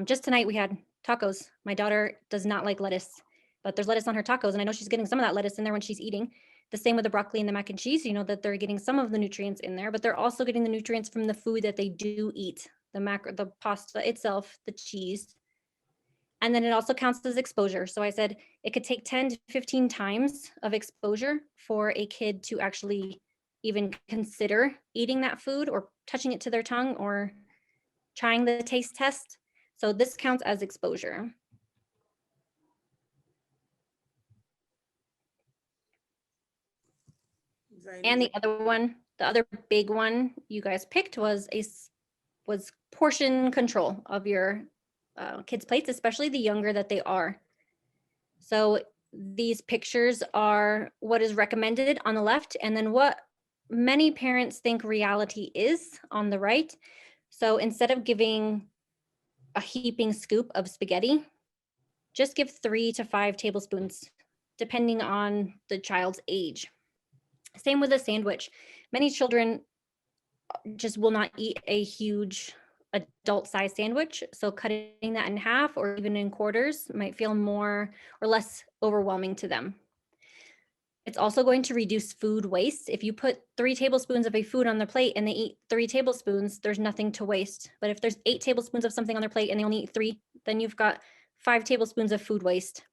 Just tonight we had tacos. My daughter does not like lettuce, but there's lettuce on her tacos, and I know she's getting some of that lettuce in there when she's eating. The same with the broccoli and the mac and cheese, you know that they're getting some of the nutrients in there, but they're also getting the nutrients from the food that they do eat, the pasta itself, the cheese. And then it also counts as exposure. So I said it could take 10 to 15 times of exposure for a kid to actually even consider eating that food or touching it to their tongue or trying the taste test. So this counts as exposure. And the other big one you guys picked was portion control of your kids' plates, especially the younger that they are. So these pictures are what is recommended on the left, and then what many parents think reality is on the right. So instead of giving a heaping scoop of spaghetti, just give 3 to 5 tablespoons, depending on the child's age. Same with a sandwich. Many children just will not eat a huge adult-sized sandwich, so cutting that in half or even in quarters might feel more or less overwhelming to them. It's also going to reduce food waste. If you put 3 tablespoons of a food on their plate and they eat 3 tablespoons, there's nothing to waste. But if there's 8 tablespoons of something on their plate and they only eat 3, then you've got 5 tablespoons of food waste.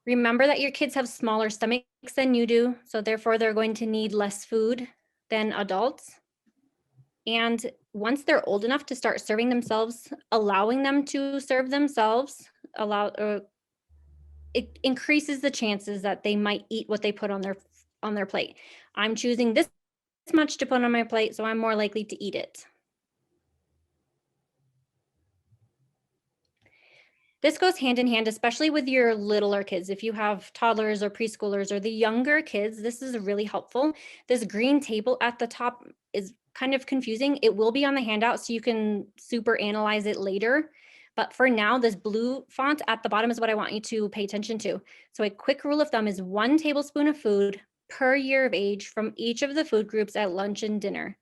Remember that your kids have smaller stomachs than you do, so therefore they're going to need less food than adults. And once they're old enough to start serving themselves, allowing them to serve themselves, it increases the chances that they might eat what they put on their plate. I'm choosing this much to put on my plate, so I'm more likely to eat it. This goes hand in hand, especially with your littler kids. If you have toddlers or preschoolers or the younger kids, this is really helpful. This green table at the top is kind of confusing. It will be on the handout so you can super analyze it later. But for now, this blue font at the bottom is what I want you to pay attention to. So a quick rule of thumb is 1 tablespoon of food per year of age from each of the food groups at lunch and dinner.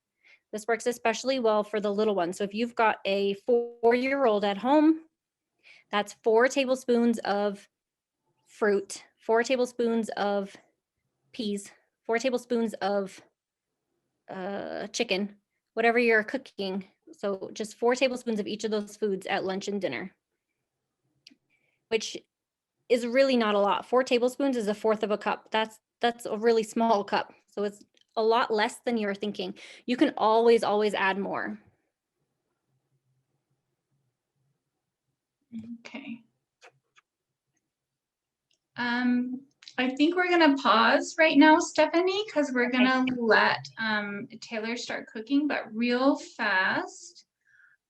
This works especially well for the little ones. So if you've got a 4-year-old at home, that's 4 tablespoons of fruit, 4 tablespoons of peas, 4 tablespoons of chicken, whatever you're cooking. So just 4 tablespoons of each of those foods at lunch and dinner, which is really not a lot. 4 tablespoons is 1/4 of a cup. That's a really small cup. So it's a lot less than you're thinking. You can always add more.
Okay. I think we're gonna pause right now, Stephanie, because we're gonna let Taylor start cooking, but real fast.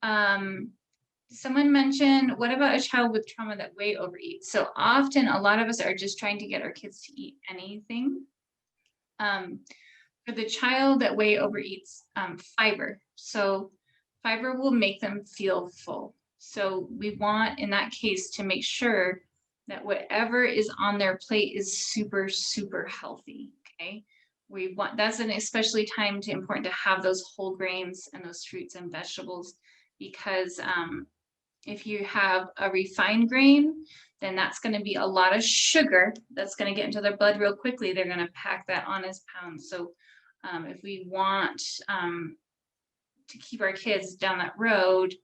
Someone mentioned, what about a child with trauma that way overeats? So often a lot of us are just trying to get our kids to eat anything. For the child that way overeats, fiber. So fiber will make them feel full. So we want, in that case, to make sure that whatever is on their plate is super, super healthy, okay? That's an especially important to have those whole grains and those fruits and vegetables, because If you have a refined grain, then that's going to be a lot of sugar that's going to get into their blood real quickly. They're going to pack that on as pounds. So if we want to keep our kids down that road,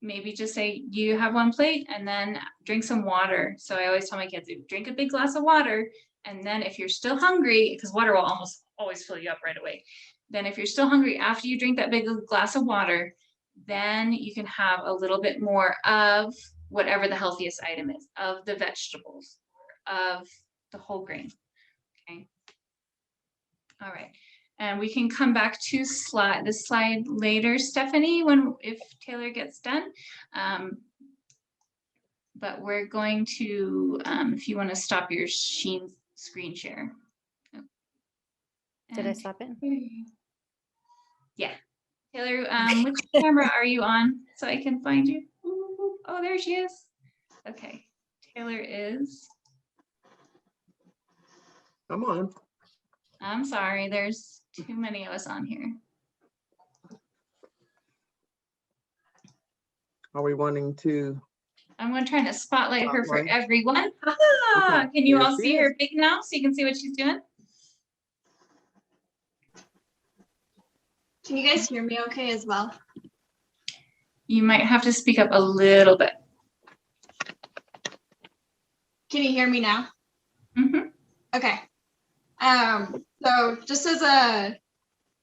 maybe just say, you have one plate and then drink some water. So I always tell my kids, drink a big glass of water. And then if you're still hungry, because water will almost always fill you up right away. Then if you're still hungry after you drink that big glass of water, then you can have a little bit more of whatever the healthiest item is, of the vegetables, of the whole grain. Okay. All right. And we can come back to this slide later, Stephanie, if Taylor gets done. But we're going to, if you want to stop your screen share.
Did I stop it?
Yeah. Taylor, which camera are you on so I can find you? Oh, there she is. Okay. Taylor is.
Come on.
I'm sorry, there's too many of us on here.
Are we wanting to?
I'm going to try to spotlight her for
Spotlight.
everyone.
Okay,
Can you
here
all
she
see
is.
her big now so you can see what she's doing?
Can you guys hear me okay as well?
You might have to speak up a little bit.
Can you hear me now?
Mm-hmm.
Okay. So just as a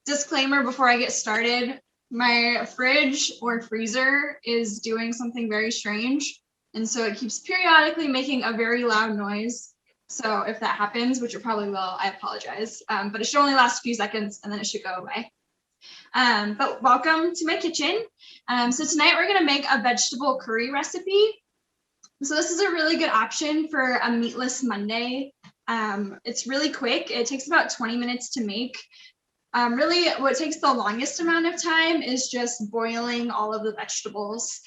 disclaimer before I get started, my fridge or freezer is doing something very strange. And so it keeps periodically making a very loud noise. So if that happens, which it probably will, I apologize. But it should only last a few seconds and then it should go away. But welcome to my kitchen. So tonight we're gonna make a vegetable curry recipe. So this is a really good option for a meatless Monday. It's really quick. It takes about 20 minutes to make. Really what takes the longest amount of time is just boiling all of the vegetables.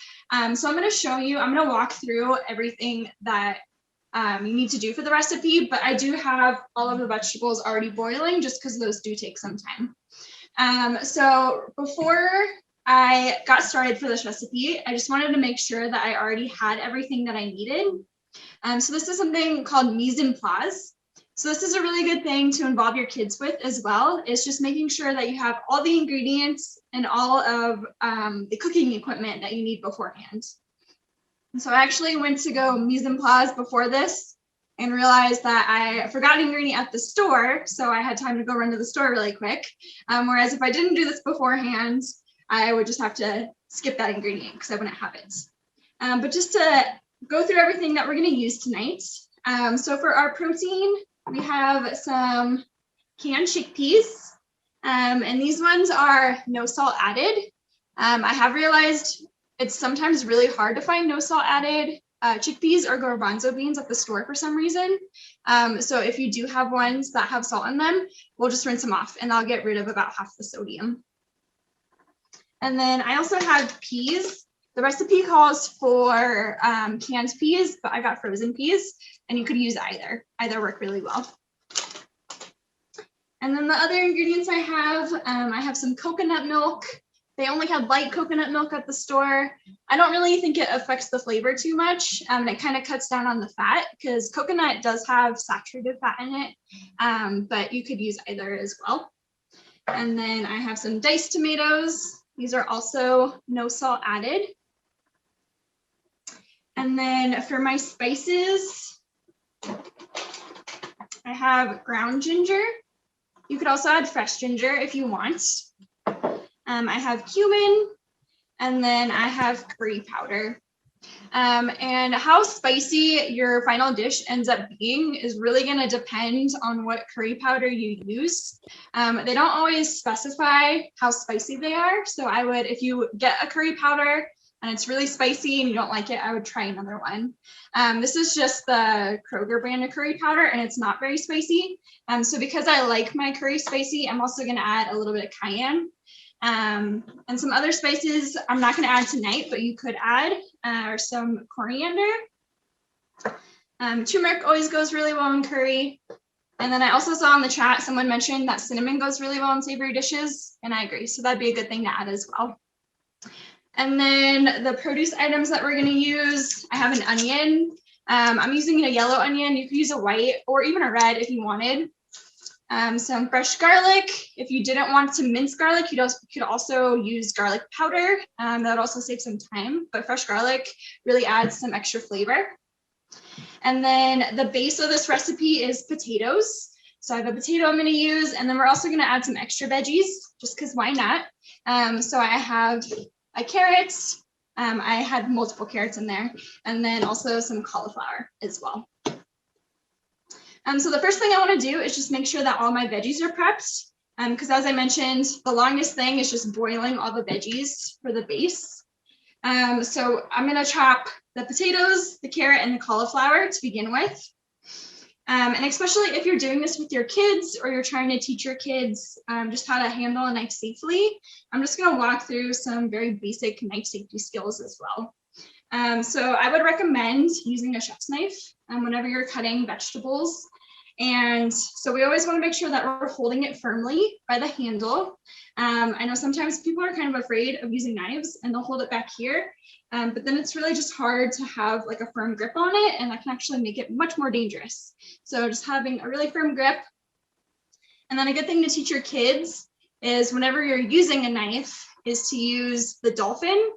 So I'm gonna walk through everything that you need to do for the recipe, but I do have all of the vegetables already boiling just because those do take some time. So before I got started for this recipe, I just wanted to make sure that I already had everything that I needed. So this is something called mise en place. So this is a really good thing to involve your kids with as well. It's just making sure that you have all the ingredients and all of the cooking equipment that you need beforehand. So I actually went to go mise en place before this and realized that I forgot an ingredient at the store. So I had time to go run to the store really quick. Whereas if I didn't do this beforehand, I would just have to skip that ingredient because I wouldn't have it. But just to go through everything that we're going to use tonight. So for our protein, we have some canned chickpeas. And these ones are no salt added. I have realized it's sometimes really hard to find no salt added chickpeas or garbanzo beans at the store for some reason. So if you do have ones that have salt in them, we'll just rinse them off and I'll get rid of about half the sodium. And then I also have peas. The recipe calls for canned peas, but I got frozen peas and you could use either. Either work really well. And then the other ingredients I have some coconut milk. They only have light coconut milk at the store. I don't really think it affects the flavor too much. It kind of cuts down on the fat because coconut does have saturated fat in it, but you could use either as well. And then I have some diced tomatoes. These are also no salt added. And then for my spices, I have ground ginger. You could also add fresh ginger if you want. I have cumin, and then I have curry powder. And how spicy your final dish ends up being is really going to depend on what curry powder you use. They don't always specify how spicy they are. So if you get a curry powder and it's really spicy and you don't like it, I would try another one. This is just the Kroger brand of curry powder and it's not very spicy. So because I like my curry spicy, I'm also going to add a little bit of cayenne. And some other spices I'm not going to add tonight, but you could add or some coriander. Turmeric always goes really well in curry. And then I also saw in the chat someone mentioned that cinnamon goes really well in savory dishes, and I agree. So that'd be a good thing to add as well. And then the produce items that we're gonna use, I have an onion. I'm using a yellow onion. You could use a white or even a red if you wanted. Some fresh garlic. If you didn't want to mince garlic, you could also use garlic powder. That would also save some time, but fresh garlic really adds some extra flavor. And then the base of this recipe is potatoes. So I have a potato I'm gonna use, and then we're also gonna add some extra veggies, just because why not? So I have a carrot. I had multiple carrots in there, and then also some cauliflower as well. So the first thing I want to do is just make sure that all my veggies are prepped, because as I mentioned, the longest thing is just boiling all the veggies for the base. So I'm going to chop the potatoes, the carrot, and the cauliflower to begin with. And especially if you're doing this with your kids or you're trying to teach your kids just how to handle a knife safely, I'm just going to walk through some very basic knife safety skills as well. So I would recommend using a chef's knife whenever you're cutting vegetables. And so we always want to make sure that we're holding it firmly by the handle. I know sometimes people are kind of afraid of using knives and they'll hold it back here, but then it's really just hard to have like a firm grip on it, and that can actually make it much more dangerous. So just having a really firm grip. And then a good thing to teach your kids is whenever you're using a knife is to use the dolphin.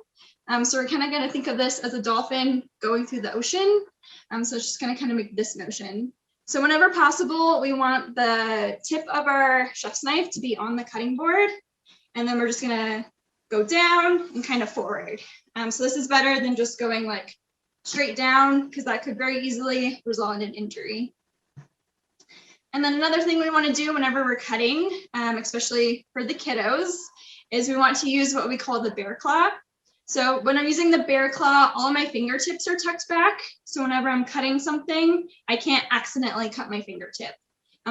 So we're kind of going to think of this as a dolphin going through the ocean. So it's just going to kind of make this motion. So whenever possible, we want the tip of our chef's knife to be on the cutting board. And then we're just going to go down and kind of forward. So this is better than just going like straight down, because that could very easily result in an injury. And then another thing we want to do whenever we're cutting, especially for the kiddos, is we want to use what we call the bear claw. So when I'm using the bear claw, all of my fingertips are tucked back. So whenever I'm cutting something, I can't accidentally cut my fingertip.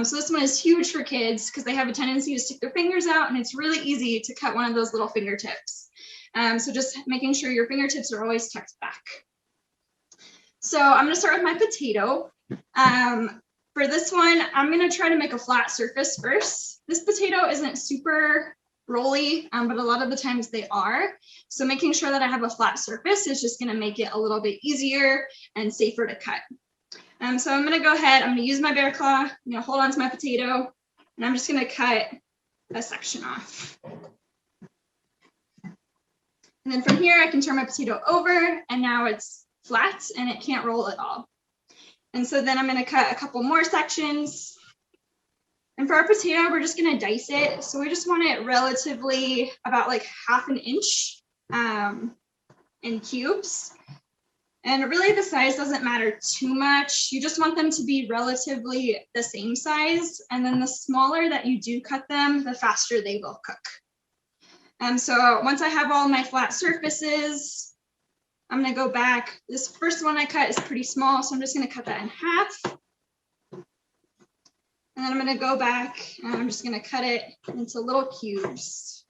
So this one is huge for kids because they have a tendency to stick their fingers out, and it's really easy to cut one of those little fingertips. So just making sure your fingertips are always tucked back. So I'm gonna start with my potato. For this one, I'm gonna try to make a flat surface first. This potato isn't super rolly, but a lot of the times they are. So making sure that I have a flat surface is just gonna make it a little bit easier and safer to cut. So I'm gonna go ahead, I'm gonna use my bear claw, I'm gonna hold on to my potato, and I'm just gonna cut a section off. And then from here, I can turn my potato over, and now it's flat and it can't roll at all. And so then I'm gonna cut a couple more sections. And for our potato, we're just gonna dice it. So we just want it relatively about like 1/2 inch in cubes. And really the size doesn't matter too much. You just want them to be relatively the same size. And then the smaller that you do cut them, the faster they will cook. So once I have all my flat surfaces, I'm gonna go back. This first one I cut is pretty small, so I'm just gonna cut that in half. And then I'm gonna go back and I'm just gonna cut it into little cubes.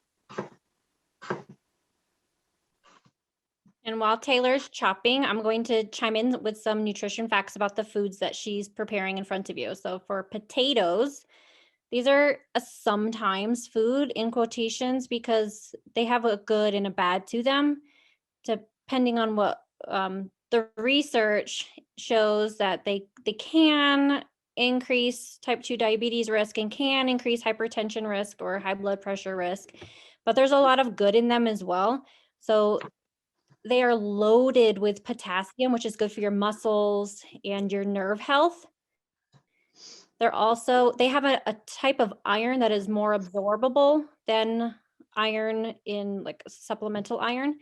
And while Taylor's chopping, I'm going to chime in with some nutrition facts about the foods that she's preparing in front of you. So for potatoes, these are a sometimes food in quotations because they have a good and a bad to them, depending on what the research shows that they can increase type 2 diabetes risk and can increase hypertension risk or high blood pressure risk, but there's a lot of good in them as well. So they are loaded with potassium, which is good for your muscles and your nerve health. They have a type of iron that is more absorbable than iron in like supplemental iron.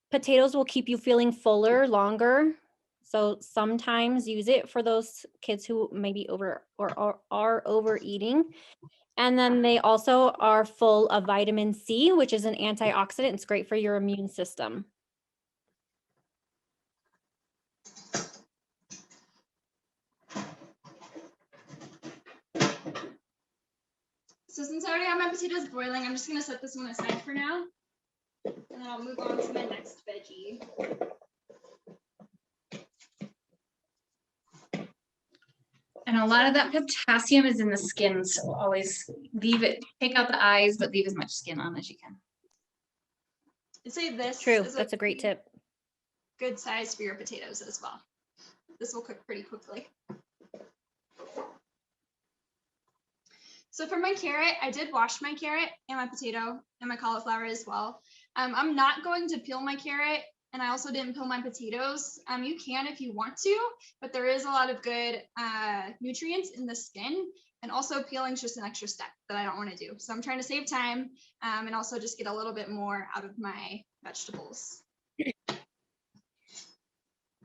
Potatoes will keep you feeling fuller longer. So sometimes use it for those kids who may be over or are overeating. And then they also are full of vitamin C, which is an antioxidant. It's great for your immune system.
So since I already have my potatoes boiling, I'm just gonna set this one aside for now. And then I'll move on to my next veggie.
And a lot of that potassium is in the skin, so always leave it, take out the eyes, but leave as much skin on as you can.
I'd say this
True,
is
that's a great tip.
good size for your potatoes as well. This will cook pretty quickly. So for my carrot, I did wash my carrot and my potato and my cauliflower as well. I'm not going to peel my carrot, and I also didn't peel my potatoes. You can if you want to, but there is a lot of good nutrients in the skin, and also peeling is just an extra step that I don't want to do. So I'm trying to save time and also just get a little bit more out of my vegetables.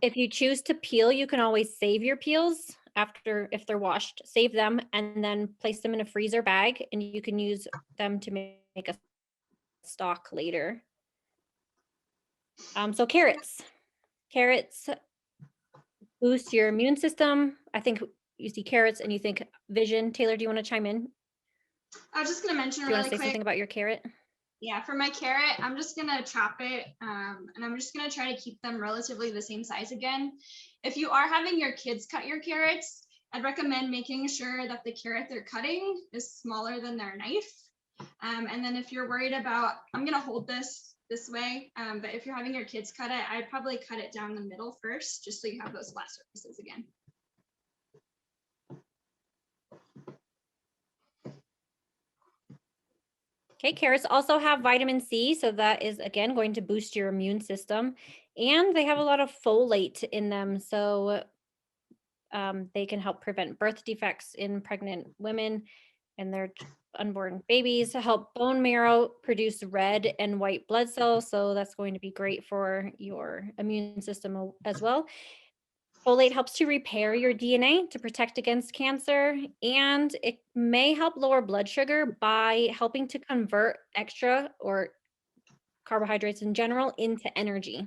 If you choose to peel, you can always save your peels after, if they're washed, save them and then place them in a freezer bag, and you can use them to make a stock later. So carrots boost your immune system. I think you see carrots and you think vision. Taylor, do you want to chime in?
I was just going to mention
Do you want
really
to say
quick.
something about your carrot?
Yeah, for my carrot, I'm just gonna chop it and I'm just gonna try to keep them relatively the same size again. If you are having your kids cut your carrots, I'd recommend making sure that the carrot they're cutting is smaller than their knife. And then if you're worried about, I'm gonna hold this way, but if you're having your kids cut it, I'd probably cut it down the middle first, just so you have those flat surfaces again.
Okay, carrots also have vitamin C, so that is, again, going to boost your immune system. And they have a lot of folate in them, so they can help prevent birth defects in pregnant women and their unborn babies, help bone marrow produce red and white blood cells, so that's going to be great for your immune system as well. Folate helps to repair your DNA to protect against cancer, and it may help lower blood sugar by helping to convert extra or carbohydrates in general into energy.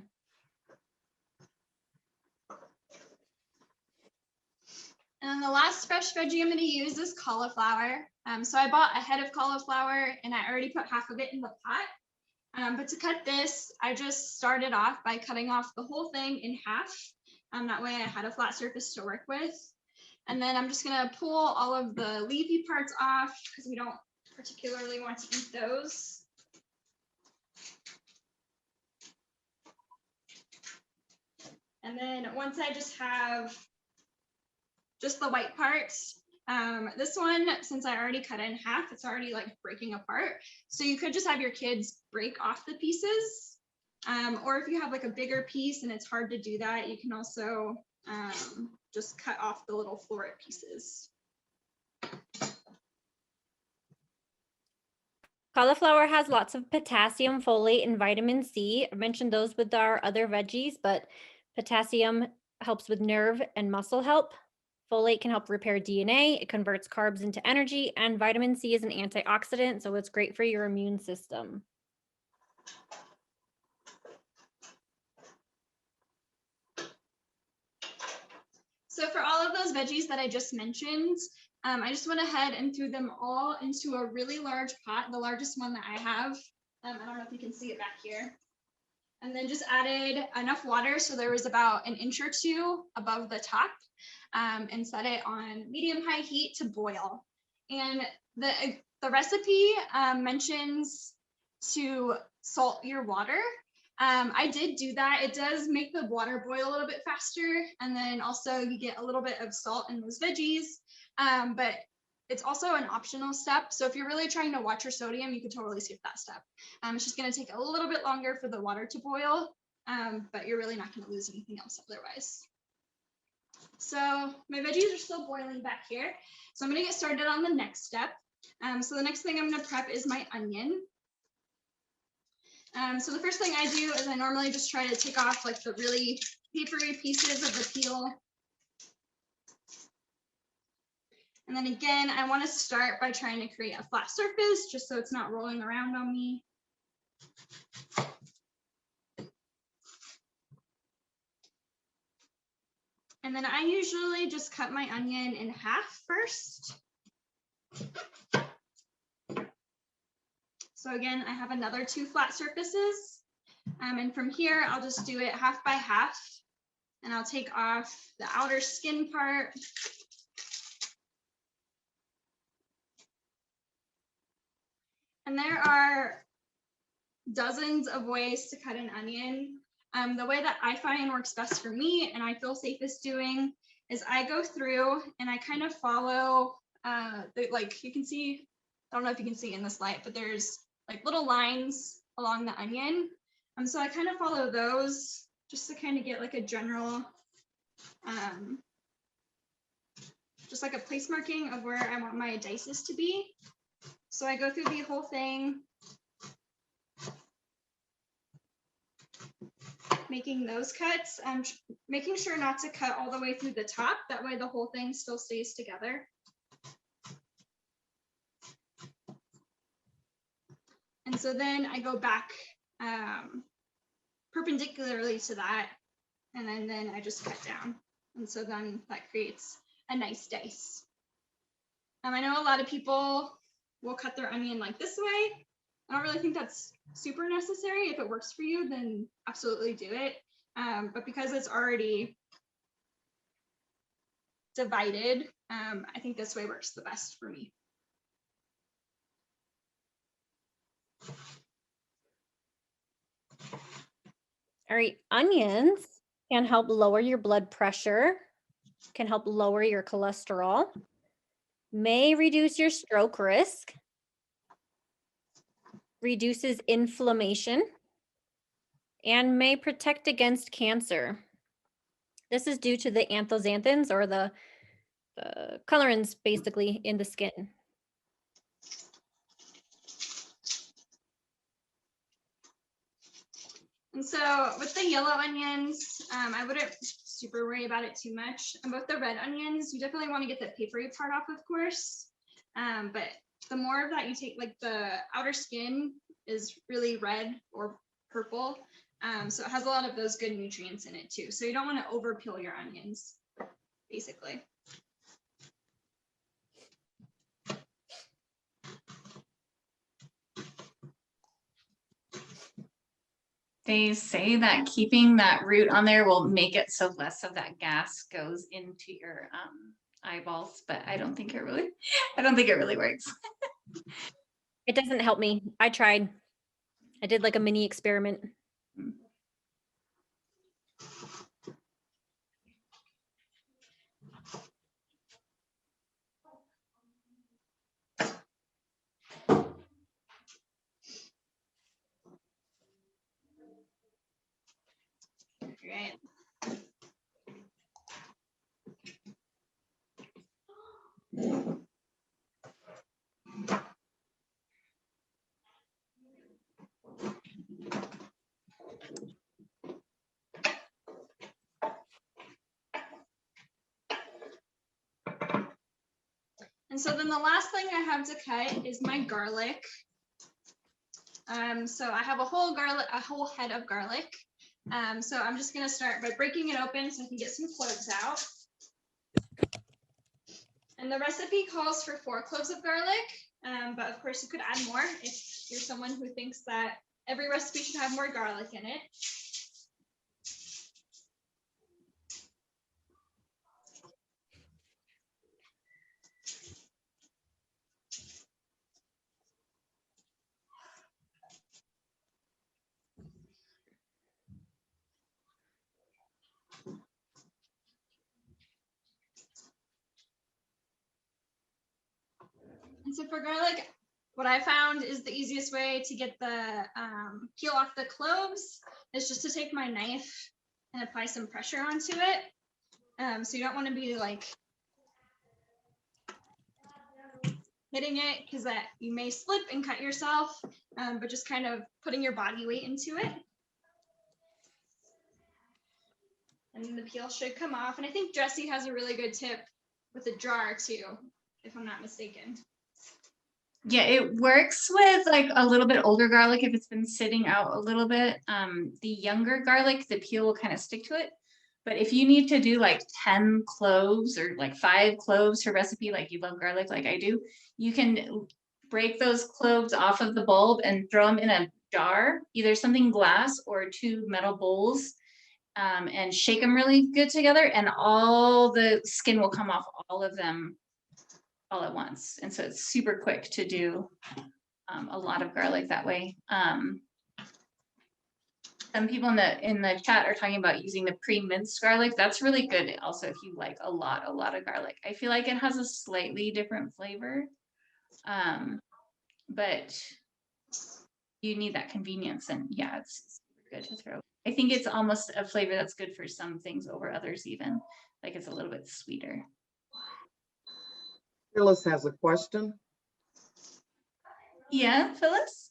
And the last fresh veggie I'm going to use is cauliflower. So I bought a head of cauliflower and I already put half of it in the pot. But to cut this, I just started off by cutting off the whole thing in half. That way I had a flat surface to work with. And then I'm just gonna pull all of the leafy parts off because we don't particularly want to eat those. And then once I just have just the white parts, this one, since I already cut it in half, it's already like breaking apart. So you could just have your kids break off the pieces. Or if you have like a bigger piece and it's hard to do that, you can also just cut off the little floret pieces.
Cauliflower has lots of potassium, folate, and vitamin C. I mentioned those with our other veggies, but potassium helps with nerve and muscle health. Folate can help repair DNA. It converts carbs into energy, and vitamin C is an antioxidant, so it's great for your immune system.
So for all of those veggies that I just mentioned, I just went ahead and threw them all into a really large pot, the largest one that I have. I don't know if you can see it back here. And then just added enough water so there was about 1 inch or 2 above the top, and set it on medium-high heat to boil. And the recipe mentions to salt your water. I did do that. It does make the water boil a little bit faster, and then also you get a little bit of salt in those veggies, but it's also an optional step. So if you're really trying to watch your sodium, you could totally skip that step. It's just going to take a little bit longer for the water to boil, but you're really not going to lose anything else otherwise. So my veggies are still boiling back here. So I'm going to get started on the next step. So the next thing I'm going to prep is my onion. So the first thing I do is I normally just try to take off like the really papery pieces of the peel. And then again, I want to start by trying to create a flat surface just so it's not rolling around on me. And then I usually just cut my onion in half first. So again, I have another 2 flat surfaces. And from here, I'll just do it half by half. And I'll take off the outer skin part. And there are dozens of ways to cut an onion. The way that I find works best for me and I feel safest doing is I go through and I kind of follow, like you can see, I don't know if you can see in this light, but there's like little lines along the onion. So I kind of follow those just to kind of get like a general, just like a place marking of where I want my dices to be. So I go through the whole thing, making those cuts, making sure not to cut all the way through the top. That way the whole thing still stays together. And so then I go back perpendicularly to that, and then I just cut down. And so then that creates a nice dice. I know a lot of people will cut their onion like this way. I don't really think that's super necessary. If it works for you, then absolutely do it. But because it's already divided, I think this way works the best for me.
All right, onions can help lower your blood pressure, can help lower your cholesterol, may reduce your stroke risk, reduces inflammation, and may protect against cancer. This is due to the anthocyanins, or the colorants basically in the skin.
And so with the yellow onions, I wouldn't super worry about it too much. And both the red onions, you definitely want to get the papery part off, of course. But the more of that you take, like the outer skin is really red or purple. So it has a lot of those good nutrients in it too. So you don't want to over peel your onions, basically.
They say that keeping that root on there will make it so less of that gas goes into your eyeballs, but I don't think it really works.
It doesn't help me. I tried. I did like a mini experiment.
Right. And so then the last thing I have to cut is my garlic. So I have a whole head of garlic. So I'm just gonna start by breaking it open so I can get some cloves out. And the recipe calls for 4 cloves of garlic, but of course you could add more if you're someone who thinks that every recipe should have more garlic in it. And so for garlic, what I found is the easiest way to get the peel off the cloves is just to take my knife and apply some pressure onto it. So you don't want to be like hitting it because that you may slip and cut yourself, but just kind of putting your body weight into it. And then the peel should come off. And I think Jessie has a really good tip with a jar too, if I'm not mistaken.
Yeah, it works with like a little bit older garlic if it's been sitting out a little bit. The younger garlic, the peel will kind of stick to it. But if you need to do like 10 cloves or like 5 cloves per recipe, like you love garlic like I do, you can break those cloves off of the bulb and throw them in a jar, either something glass or 2 metal bowls, and shake them really good together, and all the skin will come off, all of them, all at once. And so it's super quick to do a lot of garlic that way. Some people in the chat are talking about using the pre-minced garlic. That's really good. Also, if you like a lot of garlic, I feel like it has a slightly different flavor, but you need that convenience. And yeah, it's super good to throw. I think it's almost a flavor that's good for some things over others, even like it's a little bit sweeter.
Phyllis has a question.
Yeah, Phyllis?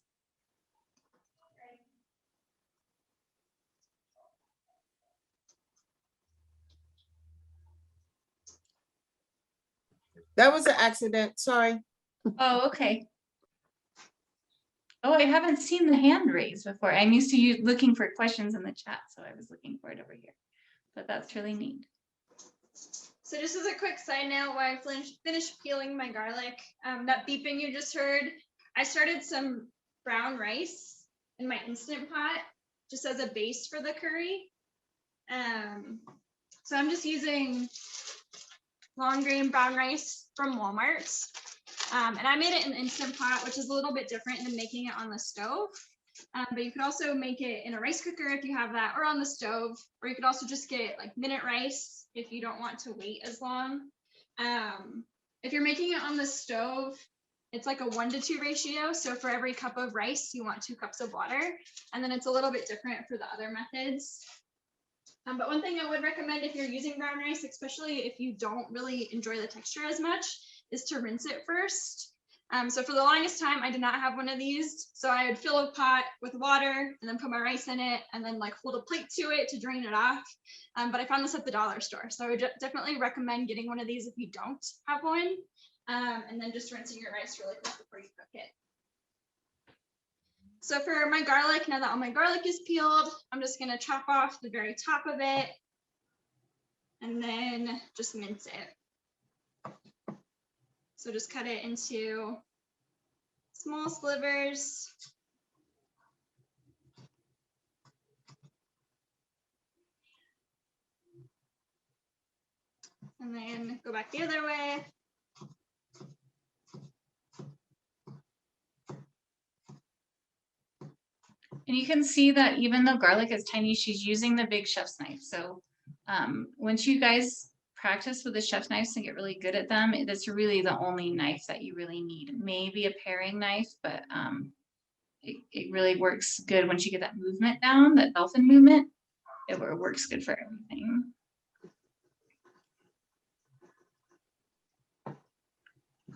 That was an accident, sorry.
Oh, okay. Oh, I haven't seen the hand raised before. I'm used to looking for questions in the chat, so I was looking for it over here. But that's really neat.
So just as a quick side note, while I finished peeling my garlic, that beeping you just heard, I started some brown rice in my Instant Pot just as a base for the curry. So I'm just using long grain brown rice from Walmart. And I made it in Instant Pot, which is a little bit different than making it on the stove. But you could also make it in a rice cooker if you have that, or on the stove, or you could also just get like minute rice if you don't want to wait as long. If you're making it on the stove, it's like a 1-to-2 ratio. So for every cup of rice, you want 2 cups of water. And then it's a little bit different for the other methods. But one thing I would recommend if you're using brown rice, especially if you don't really enjoy the texture as much, is to rinse it first. So for the longest time, I did not have one of these. So I would fill a pot with water and then put my rice in it and then like hold a plate to it to drain it off. But I found this at the dollar store. So I would definitely recommend getting one of these if you don't have one. And then just rinsing your rice really quick before you cook it. So for my garlic, now that all my garlic is peeled, I'm just gonna chop off the very top of it and then just mince it. So just cut it into small slivers. And then go back the other way.
And you can see that even though garlic is tiny, she's using the big chef's knife. So once you guys practice with the chef's knives and get really good at them, that's really the only knife that you really need. Maybe a paring knife, but it really works good once you get that movement down, that dolphin movement. It works good for everything. Do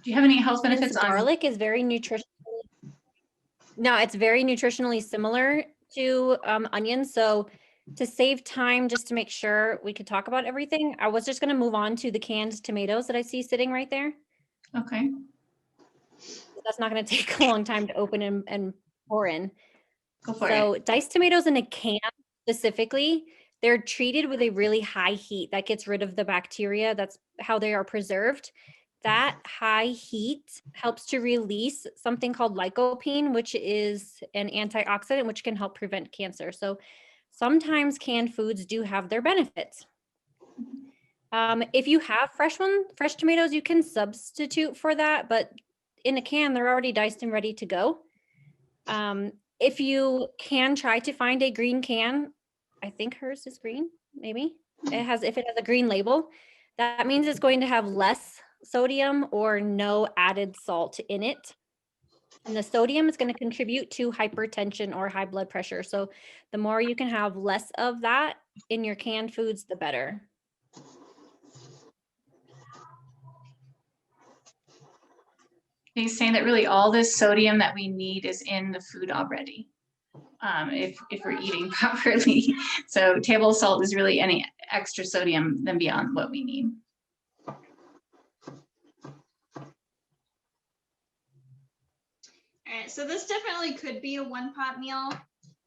you have any health benefits on
garlic? Is very nutritious. No, it's very nutritionally similar to onions. So to save time, just to make sure we could talk about everything, I was just going to move on to the canned tomatoes that I see sitting right there.
Okay.
That's not going to take a long time to open and pour in.
Go for
So
it.
diced tomatoes in a can specifically, they're treated with a really high heat that gets rid of the bacteria. That's how they are preserved. That high heat helps to release something called lycopene, which is an antioxidant, which can help prevent cancer. So sometimes canned foods do have their benefits. If you have fresh tomatoes, you can substitute for that, but in a can, they're already diced and ready to go. If you can try to find a green can, I think hers is green, maybe. If it has a green label, that means it's going to have less sodium or no added salt in it. And the sodium is going to contribute to hypertension or high blood pressure. So the more you can have less of that in your canned foods, the better.
He's saying that really all this sodium that we need is in the food already, if we're eating properly. So table salt is really any extra sodium than beyond what we need.
All right, so this definitely could be a 1-pot meal.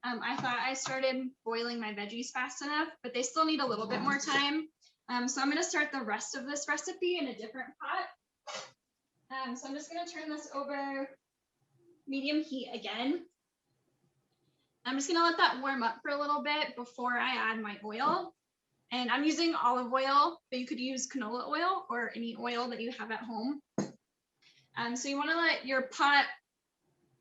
I thought I started boiling my veggies fast enough, but they still need a little bit more time. So I'm gonna start the rest of this recipe in a different pot. So I'm just gonna turn this over medium heat again. I'm just gonna let that warm up for a little bit before I add my oil. And I'm using olive oil, but you could use canola oil or any oil that you have at home. So you wanna let your pot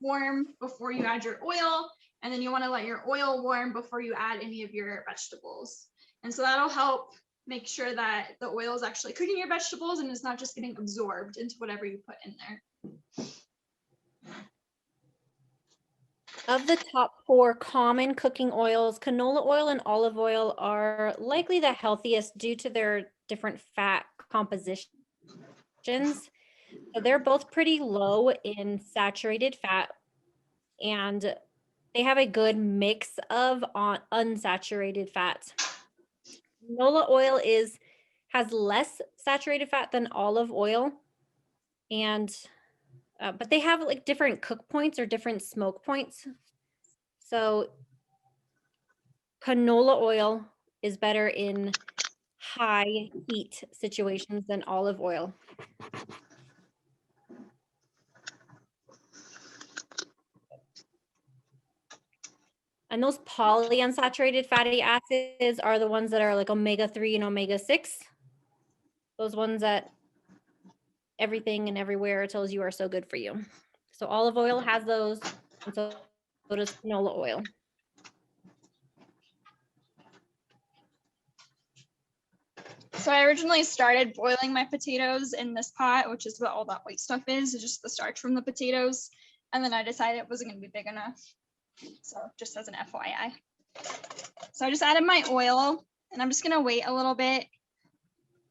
warm before you add your oil. And then you want to let your oil warm before you add any of your vegetables. And so that'll help make sure that the oil is actually cooking your vegetables and it's not just getting absorbed into whatever you put in there.
Of the top 4 common cooking oils, canola oil and olive oil are likely the healthiest due to their different fat compositions. So they're both pretty low in saturated fat, and they have a good mix of unsaturated fats. Canola oil has less saturated fat than olive oil, and but they have like different cook points or different smoke points. So canola oil is better in high heat situations than olive oil. And those polyunsaturated fatty acids are the ones that are like omega-3 and omega-6. Those ones that everything and everywhere tells you are so good for you. So olive oil has those, and so does canola oil.
So I originally started boiling my potatoes in this pot, which is what all that white stuff is just the starch from the potatoes. And then I decided it wasn't going to be big enough. So just as an FYI. So I just added my oil, and I'm just going to wait a little bit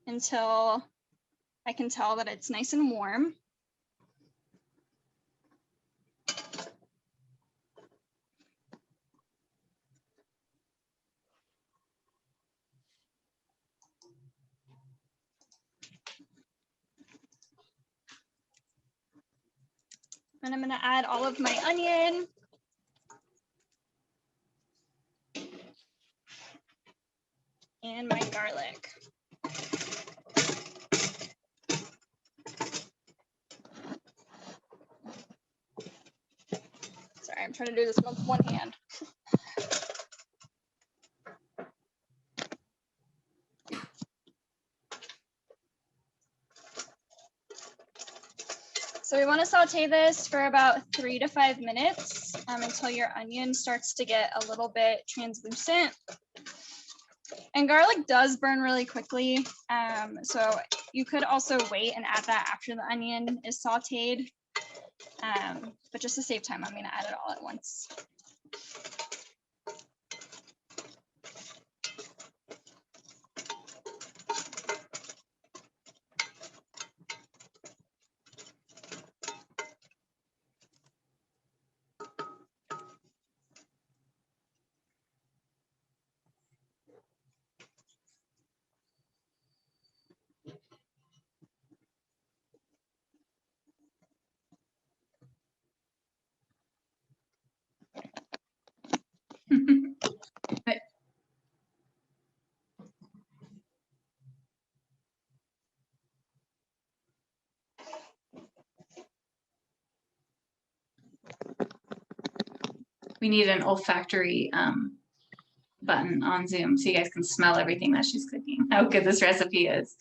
until I can tell that it's nice and warm. And I'm going to add all of my onion. And my garlic. Sorry, I'm trying to do this with one hand. So we want to saute this for about 3 to 5 minutes until your onion starts to get a little bit translucent. And garlic does burn really quickly, so you could also wait and add that after the onion is sauteed. But just to save time, I'm going to add it all at once.
We need an olfactory button on Zoom so you guys can smell everything that she's cooking, how good this recipe is.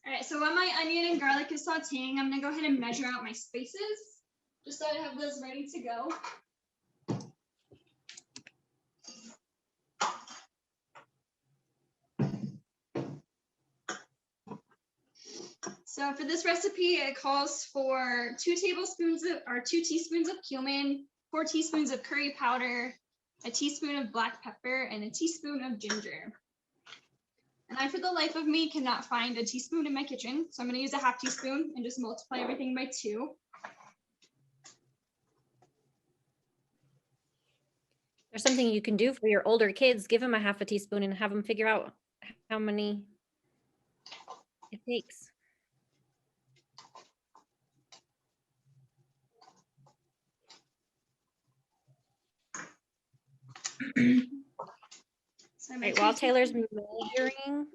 All right, so while my onion and garlic is sauteing, I'm gonna go ahead and measure out my spices, just so I have those ready to go. So for this recipe, it calls for 2 teaspoons of cumin, 4 teaspoons of curry powder, a teaspoon of black pepper, and a teaspoon of ginger. And I, for the life of me, cannot find a teaspoon in my kitchen. So I'm going to use a half teaspoon and just multiply everything by 2.
There's something you can do for your older kids. Give them a half a teaspoon and have them figure out how many it takes.
So
Right, while Taylor's measuring,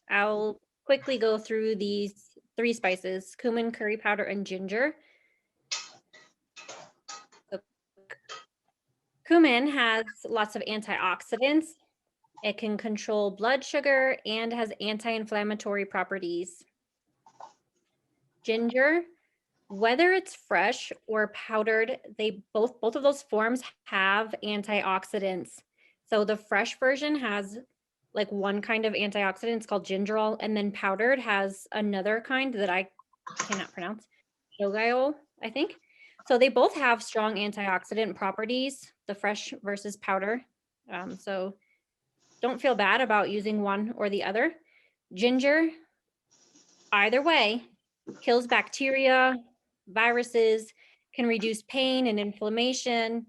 I'll quickly go through these 3 spices: cumin, curry powder, and ginger. So, cumin has lots of antioxidants. It can control blood sugar and has anti-inflammatory properties. Ginger whether it's fresh or powdered, they both of those forms have antioxidants. So the fresh version has like one kind of antioxidant, it's called gingerol, and then powdered has another kind that I cannot pronounce, shogaol, I think. So they both have strong antioxidant properties, the fresh versus powder. So don't feel bad about using one or the other. Ginger, either way, kills bacteria, viruses, can reduce pain and inflammation.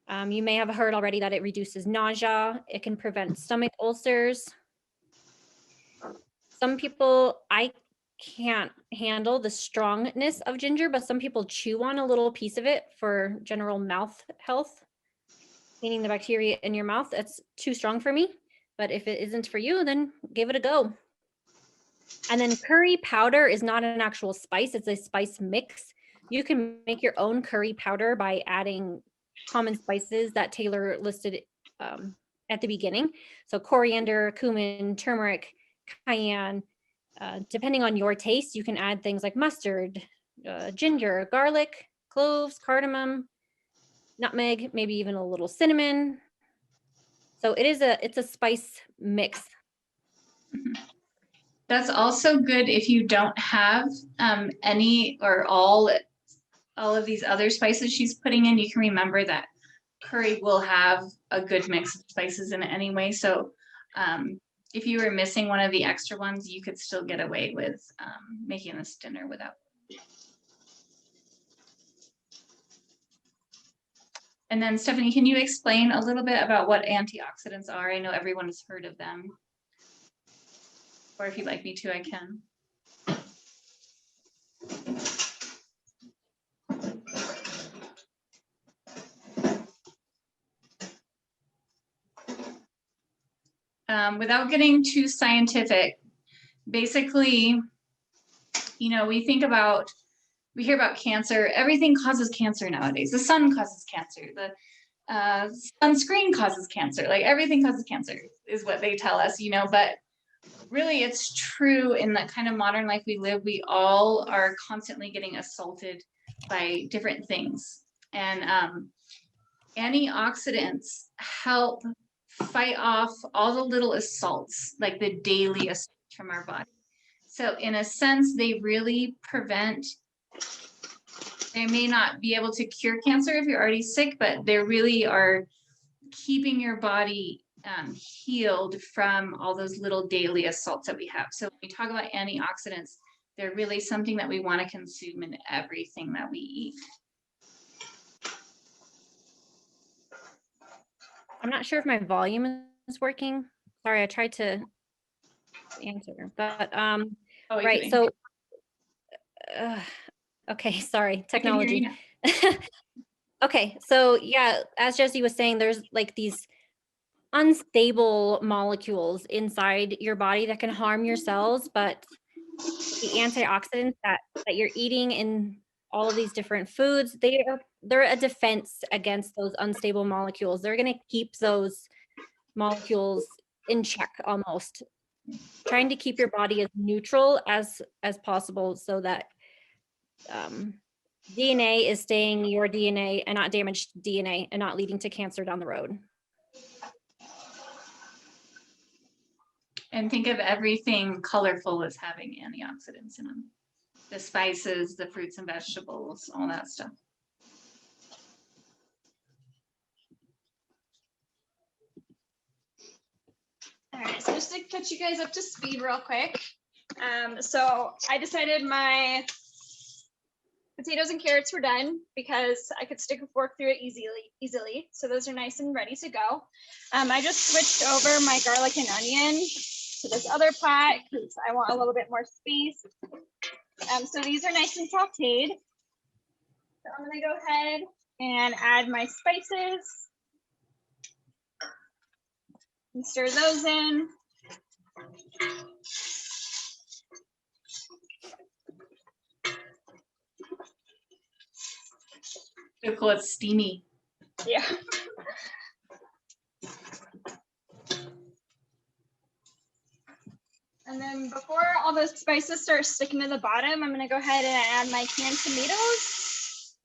You may have heard already that it reduces nausea. It can prevent stomach ulcers. Some people, I can't handle the strongness of ginger, but some people chew on a little piece of it for general mouth health, cleaning the bacteria in your mouth. That's too strong for me, but if it isn't for you, then give it a go. And then curry powder is not an actual spice, it's a spice mix. You can make your own curry powder by adding common spices that Taylor listed at the beginning. So coriander, cumin, turmeric, cayenne. Depending on your taste, you can add things like mustard, ginger, garlic, cloves, cardamom, nutmeg, maybe even a little cinnamon. So it's a spice mix.
That's also good if you don't have any or all of these other spices she's putting in. You can remember that curry will have a good mix of spices in it anyway. So if you were missing one of the extra ones, you could still get away with making this dinner without. And then Stephanie, can you explain a little bit about what antioxidants are? I know everyone has heard of them. Or if you'd like me to, I can. Without getting too scientific, basically, you know, we hear about cancer. Everything causes cancer nowadays. The sun causes cancer. The sunscreen causes cancer. Like everything causes cancer is what they tell us, you know, but really it's true in the kind of modern life we live. We all are constantly getting assaulted by different things. And antioxidants help fight off all the little assaults, like the daily assaults from our body. So in a sense, they really prevent, they may not be able to cure cancer if you're already sick, but they really are keeping your body healed from all those little daily assaults that we have. So when we talk about antioxidants, they're really something that we want to consume in everything that we eat.
I'm not sure if my volume is working. Sorry, I tried to answer, but right. So, okay, sorry, technology. Okay, so yeah, as Jessie was saying, there's like these unstable molecules inside your body that can harm your cells, but the antioxidants that you're eating in all of these different foods, they're a defense against those unstable molecules. They're going to keep those molecules in check, almost trying to keep your body as neutral as possible, so that DNA is staying your DNA and not damaged DNA and not leading to cancer down the road.
And think of everything colorful as having antioxidants in them. The spices, the fruits and vegetables, all that stuff.
All right, so just to catch you guys up to speed real quick. So I decided my potatoes and carrots were done because I could stick a fork through it easily. So those are nice and ready to go. I just switched over my garlic and onion to this other pot because I want a little bit more space. So these are nice and sauteed. So I'm gonna go ahead and add my spices and stir those in.
So cool, it's steamy.
Yeah. And then before all the spices start sticking to the bottom, I'm gonna go ahead and add my canned tomatoes.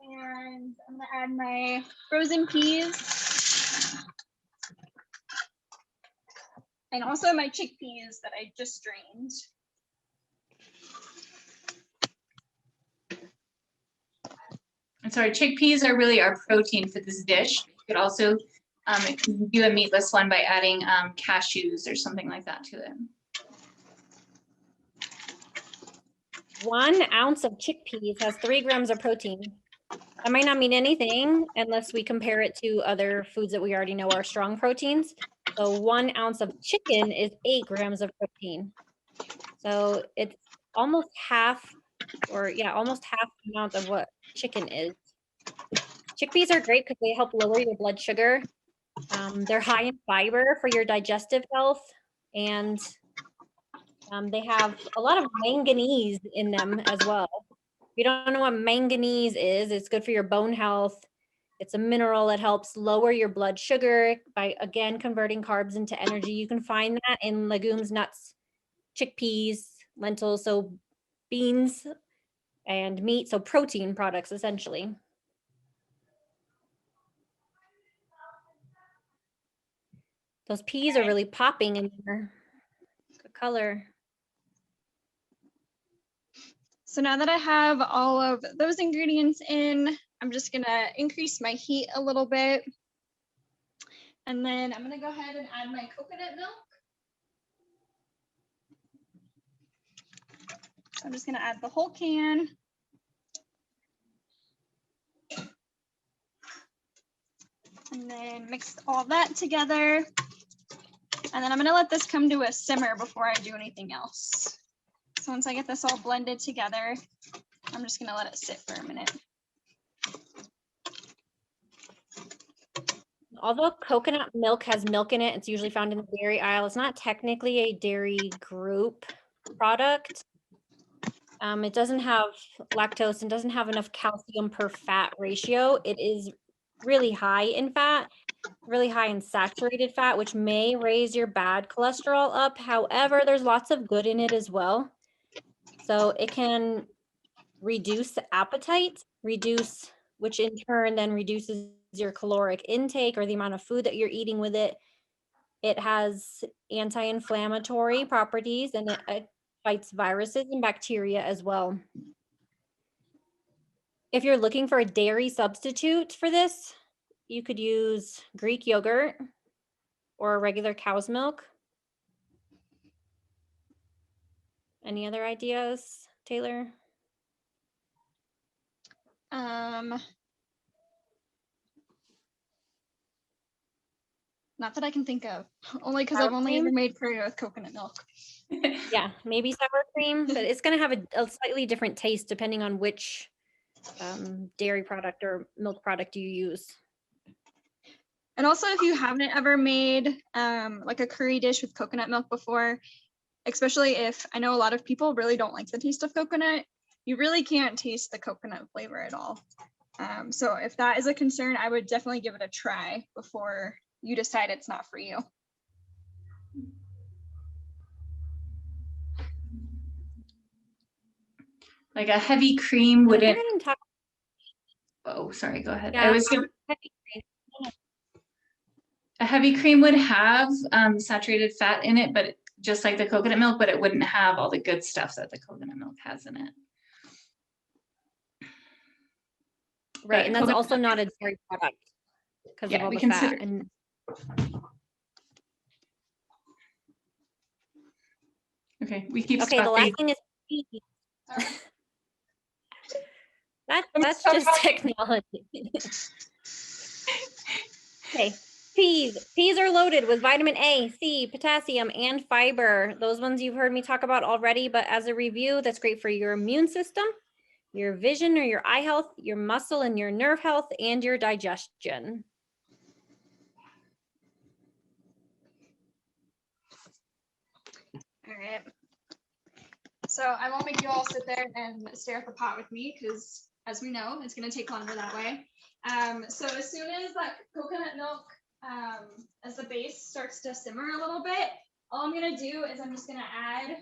And I'm gonna add my frozen peas. And also my chickpeas that I just drained.
I'm sorry, chickpeas are really our protein for this dish. You could also do a meatless one by adding cashews or something like that to it.
1 ounce of chickpeas has 3 grams of protein. That might not mean anything unless we compare it to other foods that we already know are strong proteins. So 1 ounce of chicken is 8 grams of protein. So it's almost half, or yeah, almost half the amount of what chicken is. Chickpeas are great because they help lower your blood sugar. They're high in fiber for your digestive health, and they have a lot of manganese in them as well. If you don't know what manganese is, it's good for your bone health. It's a mineral that helps lower your blood sugar by, again, converting carbs into energy. You can find that in legumes, nuts, chickpeas, lentils, so beans and meat, so protein products essentially. Those peas are really popping in there. Good color.
So now that I have all of those ingredients in, I'm just gonna increase my heat a little bit. And then I'm gonna go ahead and add my coconut milk. So I'm just gonna add the whole can. And then mix all that together. And then I'm gonna let this come to a simmer before I do anything else. So once I get this all blended together, I'm just gonna let it sit for a minute.
Although coconut milk has milk in it, it's usually found in the dairy aisle. It's not technically a dairy group product. It doesn't have lactose and doesn't have enough calcium per fat ratio. It is really high in fat, really high in saturated fat, which may raise your bad cholesterol up. However, there's lots of good in it as well. So it can reduce appetite, which in turn then reduces your caloric intake or the amount of food that you're eating with it. It has anti-inflammatory properties, and it fights viruses and bacteria as well. If you're looking for a dairy substitute for this, you could use Greek yogurt or regular cow's milk. Any other ideas, Taylor?
Not that I can think of, only because
Sour
I've only
cream?
ever made curry with coconut milk.
Yeah, maybe sour cream, but it's going to have a slightly different taste depending on which dairy product or milk product you use.
And also, if you haven't ever made like a curry dish with coconut milk before, especially if I know a lot of people really don't like the taste of coconut, you really can't taste the coconut flavor at all. So if that is a concern, I would definitely give it a try before you decide it's not for you.
Like a heavy cream wouldn't.
talk.
Oh, sorry, go ahead.
Yeah,
I was gonna, a heavy cream would have saturated fat in it, but just like the coconut milk, but it wouldn't have all the good stuff that the coconut milk has in it.
Right,
But
and that's also not a dairy product because of all the fat. And
okay, we keep
okay, the last thing is peas. That's just technology. Okay, peas are loaded with vitamin A, C, potassium, and fiber. Those ones you've heard me talk about already, but as a review, that's great for your immune system, your vision or your eye health, your muscle and your nerve health, and your digestion.
All right. So I won't make you all sit there and stare at the pot with me because, as we know, it's going to take longer that way. So as soon as that coconut milk, as the base starts to simmer a little bit, all I'm gonna do is I'm just gonna add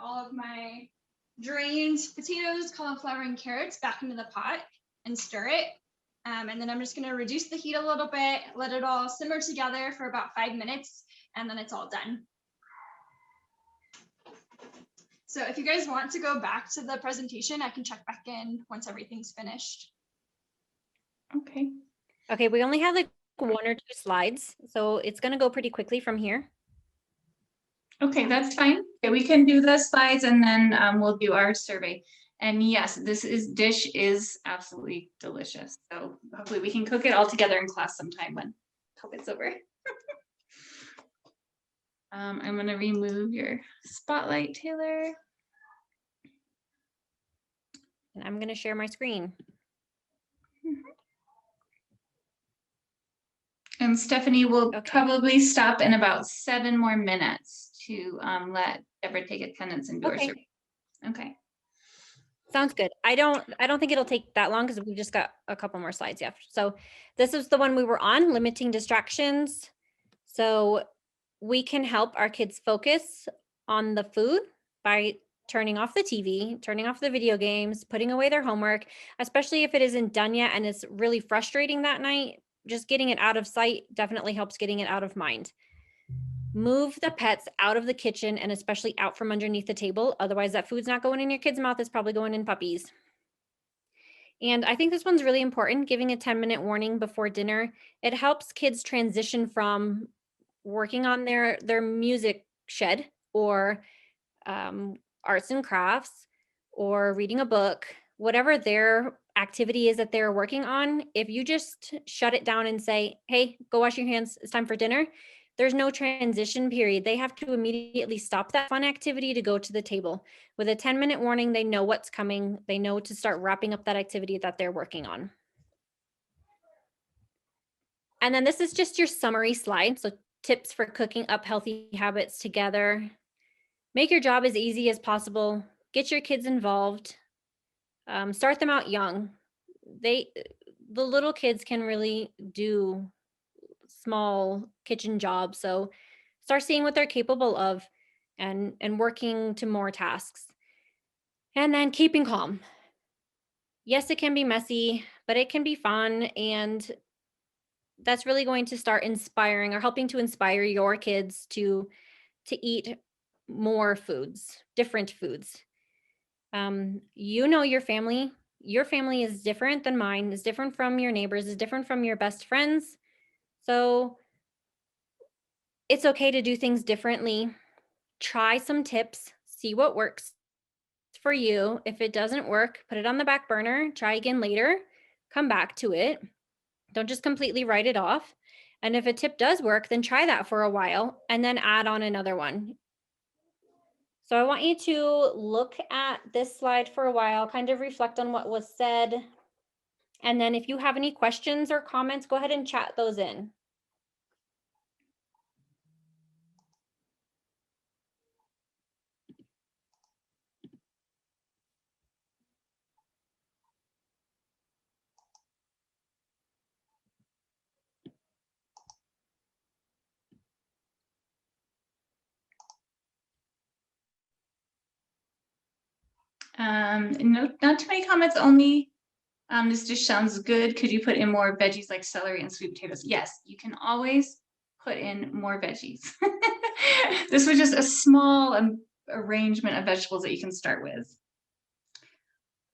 all of my drained potatoes, cauliflower, and carrots back into the pot and stir it. And then I'm just gonna reduce the heat a little bit, let it all simmer together for about 5 minutes, and then it's all done. So if you guys want to go back to the presentation, I can check back in once everything's finished.
Okay.
Okay, we only have like 1 or 2 slides, so it's gonna go pretty quickly from here.
Okay, that's fine. Okay, we can do the slides and then we'll do our survey. And yes, this dish is absolutely delicious. So hopefully we can cook it all together in class sometime when COVID's over. I'm gonna remove your spotlight, Taylor.
And I'm gonna share my screen.
And Stephanie will
Okay.
probably stop in about 7 more minutes to let Deborah take attendance and do our
Okay.
survey. Okay.
Sounds good. I don't think it'll take that long because we've just got a couple more slides left. So this is the one we were on, limiting distractions. So we can help our kids focus on the food by turning off the TV, turning off the video games, putting away their homework, especially if it isn't done yet and it's really frustrating that night. Just getting it out of sight definitely helps getting it out of mind. Move the pets out of the kitchen and especially out from underneath the table. Otherwise that food's not going in your kid's mouth, it's probably going in puppies. And I think this one's really important, giving a 10-minute warning before dinner. It helps kids transition from working on their music shed or arts and crafts or reading a book, whatever their activity is that they're working on. If you just shut it down and say, hey, go wash your hands, it's time for dinner, there's no transition period. They have to immediately stop that fun activity to go to the table. With a 10-minute warning, they know what's coming. They know to start wrapping up that activity that they're working on. And then this is just your summary slide. So tips for cooking up healthy habits together. Make your job as easy as possible. Get your kids involved. Start them out young. The little kids can really do small kitchen jobs. So start seeing what they're capable of and working to more tasks. And then keeping calm. Yes, it can be messy, but it can be fun. And that's really going to start inspiring or helping to inspire your kids to eat more foods, different foods. You know your family is different than mine, is different from your neighbors, is different from your best friends. So it's okay to do things differently. Try some tips, see what works for you. If it doesn't work, put it on the back burner, try again later, come back to it. Don't just completely write it off. And if a tip does work, then try that for a while and then add on another one. So I want you to look at this slide for a while, kind of reflect on what was said. And then if you have any questions or comments, go ahead and chat those in.
No, not too many comments, only this dish sounds good. Could you put in more veggies like celery and sweet potatoes? Yes, you can always put in more veggies. This was just a small arrangement of vegetables that you can start with.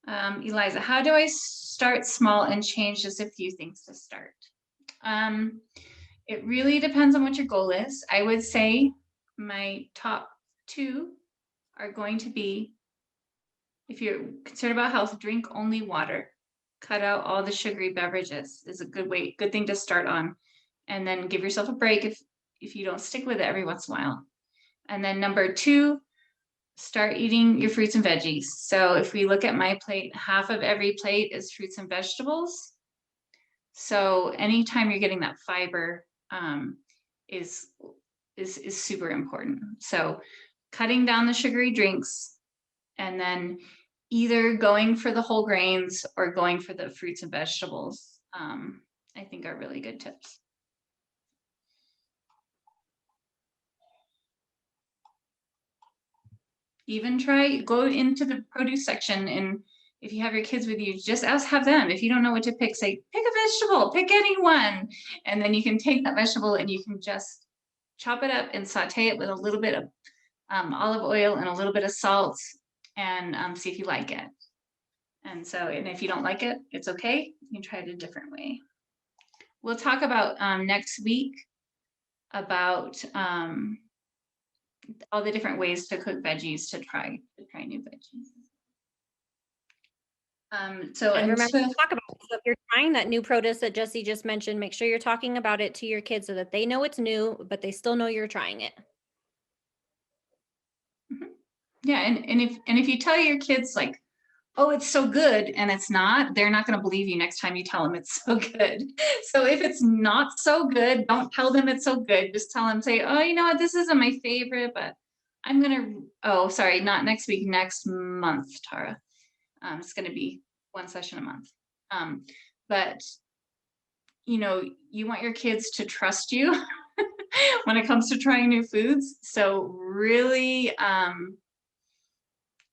Eliza, how do I start small and change just a few things to start? It really depends on what your goal is. I would say my top 2 are going to be, if you're concerned about health, drink only water. Cut out all the sugary beverages is a good thing to start on. And then give yourself a break if you don't stick with it every once in a while. And then number 2, start eating your fruits and veggies. So if we look at my plate, half of every plate is fruits and vegetables. So anytime you're getting that fiber is super important. So cutting down the sugary drinks and then either going for the whole grains or going for the fruits and vegetables, I think are really good tips. Even go into the produce section, and if you have your kids with you, just have them. If you don't know what to pick, say, pick a vegetable, pick any one. And then you can take that vegetable and you can just chop it up and saute it with a little bit of olive oil and a little bit of salt, and see if you like it. And if you don't like it, it's okay. You can try it a different way. We'll talk about next week about all the different ways to cook veggies to try new veggies.
And remember to talk about it. So if you're trying that new produce that Jesse just mentioned, make sure you're talking about it to your kids so that they know it's new, but they still know you're trying it.
Yeah, and if you tell your kids like, oh, it's so good, and it's not, they're not going to believe you next time you tell them it's so good. So if it's not so good, don't tell them it's so good. Just tell them, say, oh, you know what, this isn't my favorite, but I'm gonna, oh, sorry, not next week, next month, Tara. It's gonna be one session a month. But you know, you want your kids to trust you when it comes to trying new foods. So really,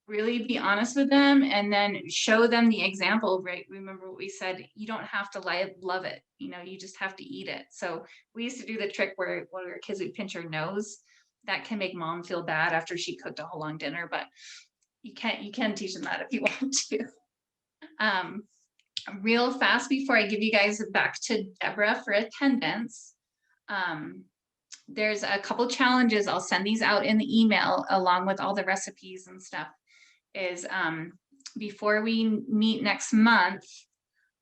really be honest with them, and then show them the example, right? Remember what we said, you don't have to love it, you know, you just have to eat it. So we used to do the trick where one of our kids would pinch her nose. That can make mom feel bad after she cooked a whole long dinner, but you can teach them that if you want to. Real fast before I give you guys back to Deborah for attendance, there's a couple challenges. I'll send these out in the email along with all the recipes and stuff. Is before we meet next month,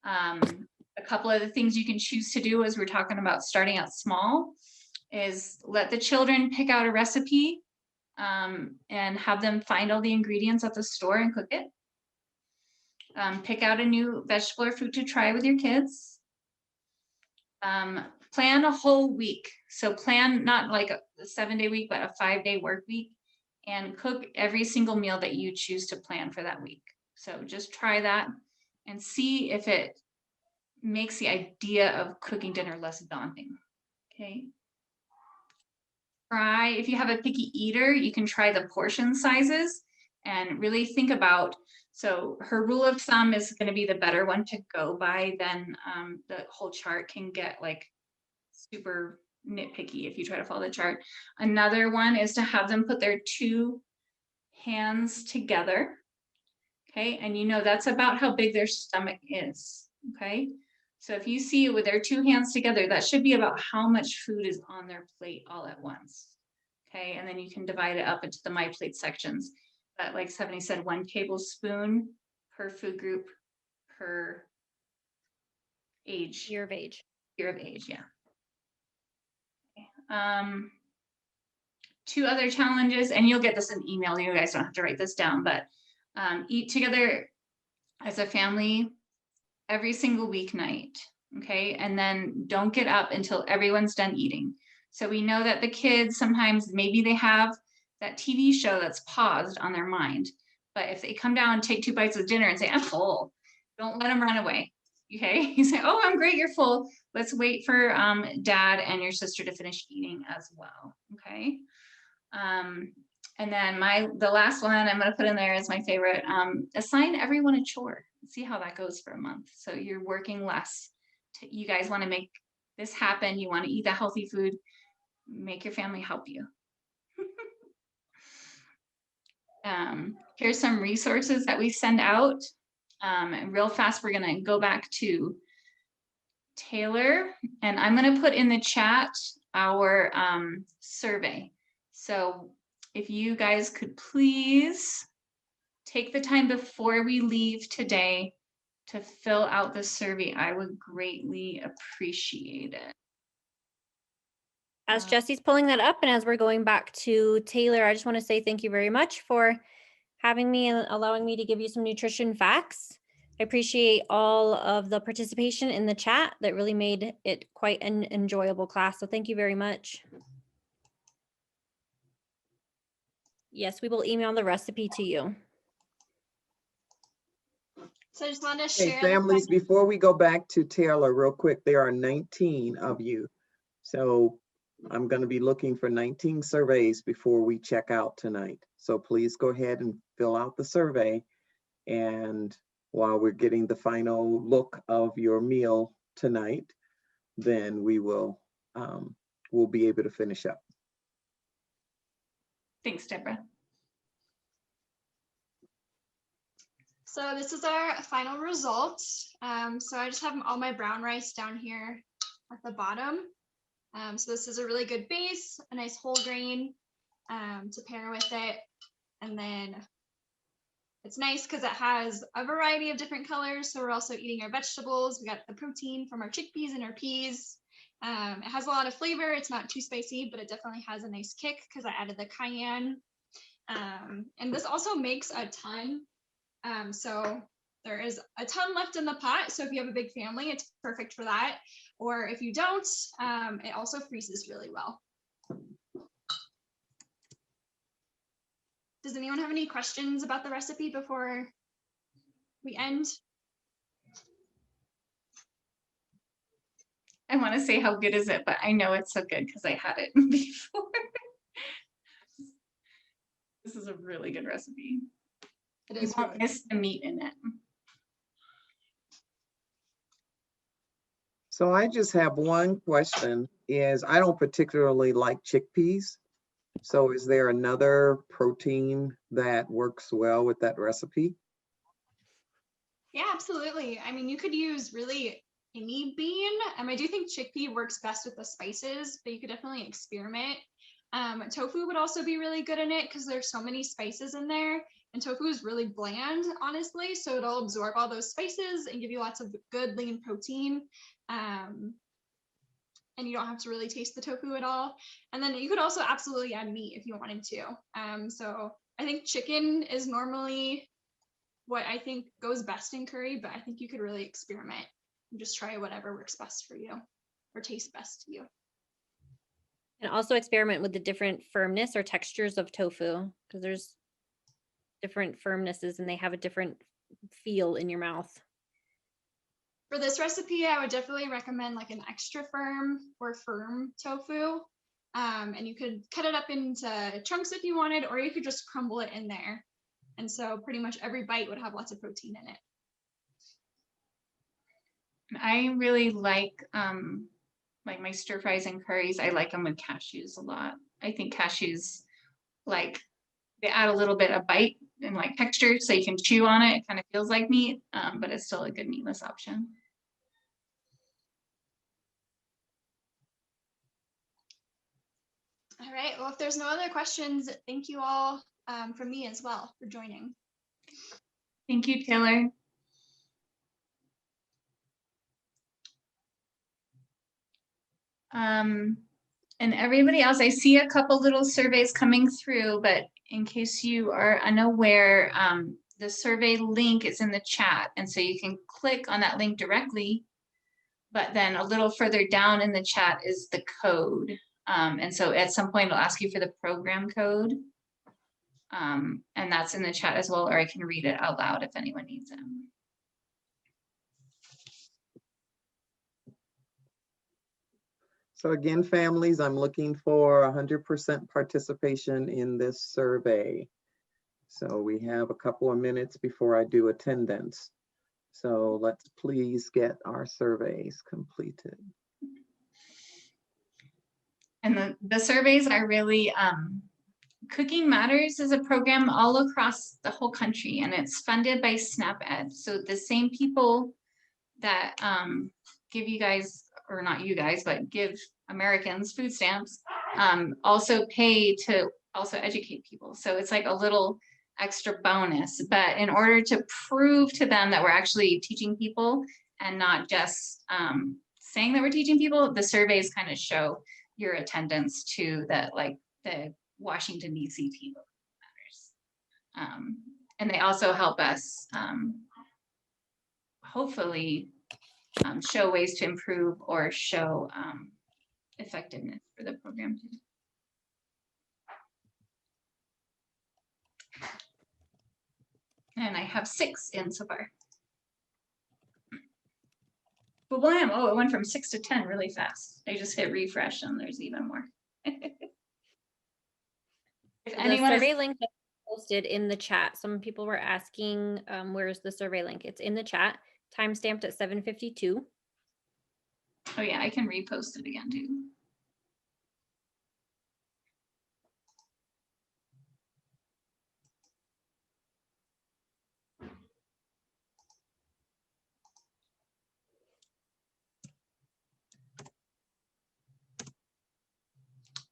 a couple of the things you can choose to do as we're talking about starting out small is let the children pick out a recipe and have them find all the ingredients at the store and cook it. Pick out a new vegetable or fruit to try with your kids. Plan a whole week. So plan not like a 7-day week, but a 5-day work week, and cook every single meal that you choose to plan for that week. So just try that and see if it makes the idea of cooking dinner less daunting. Okay. Try, if you have a picky eater, you can try the portion sizes and really think about, so her rule of thumb is going to be the better one to go by. Then the whole chart can get like super nitpicky if you try to follow the chart. Another one is to have them put their 2 hands together. Okay, and you know that's about how big their stomach is. Okay, so if you see it with their 2 hands together, that should be about how much food is on their plate all at once. Okay, and then you can divide it up into the Myplate sections. But like Stephanie said, 1 tablespoon per food group per age.
Year of age.
Year of age, yeah. Okay. 2 other challenges, and you'll get this in email. You guys don't have to write this down, but eat together as a family every single weeknight. Okay, and then don't get up until everyone's done eating. So we know that the kids sometimes maybe they have that TV show that's paused on their mind, but if they come down and take 2 bites of dinner and say, I'm full, don't let them run away. Okay, you say, oh, I'm great, you're full. Let's wait for dad and your sister to finish eating as well. Okay. And then the last one I'm going to put in there is my favorite. Assign everyone a chore. See how that goes for a month. So you're working less. You guys want to make this happen. You want to eat the healthy food. Make your family help you. Here's some resources that we send out. And real fast, we're going to go back to Taylor, and I'm going to put in the chat our survey. So if you guys could please take the time before we leave today to fill out the survey, I would greatly appreciate it.
As Jesse's pulling that up and as we're going back to Taylor, I just want to say thank you very much for having me and allowing me to give you some nutrition facts. I appreciate all of the participation in the chat. That really made it quite an enjoyable class. So thank you very much. Yes, we will email the recipe to you.
So I just wanted to
Hey,
share.
families, before we go back to Taylor real quick, there are 19 of you. So I'm going to be looking for 19 surveys before we check out tonight. So please go ahead and fill out the survey. And while we're getting the final look of your meal tonight, then we will we'll be able to finish up.
Thanks, Deborah.
So this is our final result. So I just have all my brown rice down here at the bottom. So this is a really good base, a nice whole grain to pair with it. And then it's nice because it has a variety of different colors. So we're also eating our vegetables. We got the protein from our chickpeas and our peas. It has a lot of flavor. It's not too spicy, but it definitely has a nice kick because I added the cayenne. And this also makes a ton. So there is a ton left in the pot. So if you have a big family, it's perfect for that. Or if you don't, it also freezes really well. Does anyone have any questions about the recipe before we end?
I want to say how good is it, but I know it's so good because I had it before. This is a really good recipe.
It
You
is
won't
really
miss the meat in it.
So I just have one question is I don't particularly like chickpeas. So is there another protein that works well with that recipe?
Yeah, absolutely. I mean, you could use really any bean. I do think chickpea works best with the spices, but you could definitely experiment. Tofu would also be really good in it because there's so many spices in there. And tofu is really bland, honestly. So it'll absorb all those spices and give you lots of good lean protein. And you don't have to really taste the tofu at all. And then you could also absolutely add meat if you wanted to. So I think chicken is normally what I think goes best in curry, but I think you could really experiment and just try whatever works best for you or tastes best to you.
And also experiment with the different firmness or textures of tofu, because there's different firmnesses and they have a different feel in your mouth.
For this recipe, I would definitely recommend like an extra firm or firm tofu. And you could cut it up into chunks if you wanted, or you could just crumble it in there. And so pretty much every bite would have lots of protein in it.
I really like my stir fries and curries. I like them with cashews a lot. I think cashews, like, they add a little bit of bite and like texture so you can chew on it. It kind of feels like meat, but it's still a good meatless option.
All right, well, if there's no other questions, thank you all from me as well for joining.
Thank you, Taylor. And everybody else, I see a couple little surveys coming through, but in case you are unaware, the survey link is in the chat. And so you can click on that link directly, but then a little further down in the chat is the code. And so at some point it'll ask you for the program code. And that's in the chat as well, or I can read it out loud if anyone needs it.
So again, families, I'm looking for 100% participation in this survey. So we have a couple of minutes before I do attendance. So let's please get our surveys completed.
And the surveys are really, Cooking Matters is a program all across the whole country, and it's funded by SNAP-Ed. So the same people that give you guys, or not you guys, but give Americans food stamps, also pay to also educate people. So it's like a little extra bonus. But in order to prove to them that we're actually teaching people and not just saying that we're teaching people, the surveys kind of show your attendance to that, like the Washington, D.C. team matters. And they also help us hopefully show ways to improve or show effectiveness for the program too. And I have 6 in so far. blam, oh, it went from 6 to 10 really fast. I just hit refresh and there's even more. If
The
anyone is,
survey link is posted in the chat. Some people were asking, where's the survey link? It's in the chat, timestamped at 7:52.
oh yeah, I can repost it again too.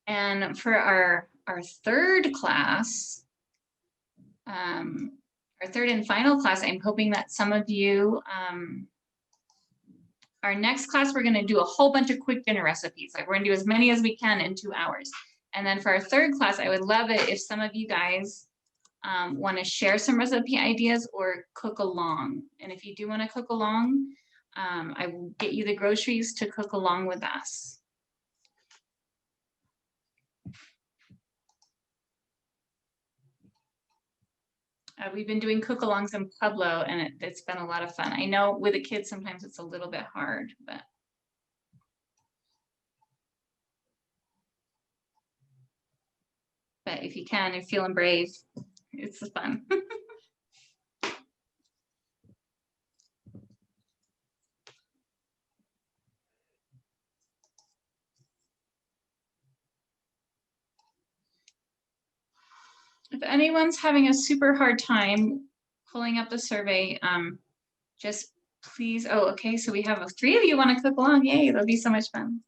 And for our third class, our third and final class, I'm hoping that some of you, our next class, we're gonna do a whole bunch of quick dinner recipes. Like we're gonna do as many as we can in 2 hours. And then for our third class, I would love it if some of you guys wanna share some recipe ideas or cook along. And if you do wanna cook along, I will get you the groceries to cook along with us. We've been doing cook-alongs in Pueblo, and it's been a lot of fun. I know with the kids, sometimes it's a little bit hard, but. But if you can, if you're feeling brave, it's fun. If anyone's having a super hard time pulling up the survey, just please, oh, okay, so we have 3 of you want to cook along. Yay, that'll be so much fun.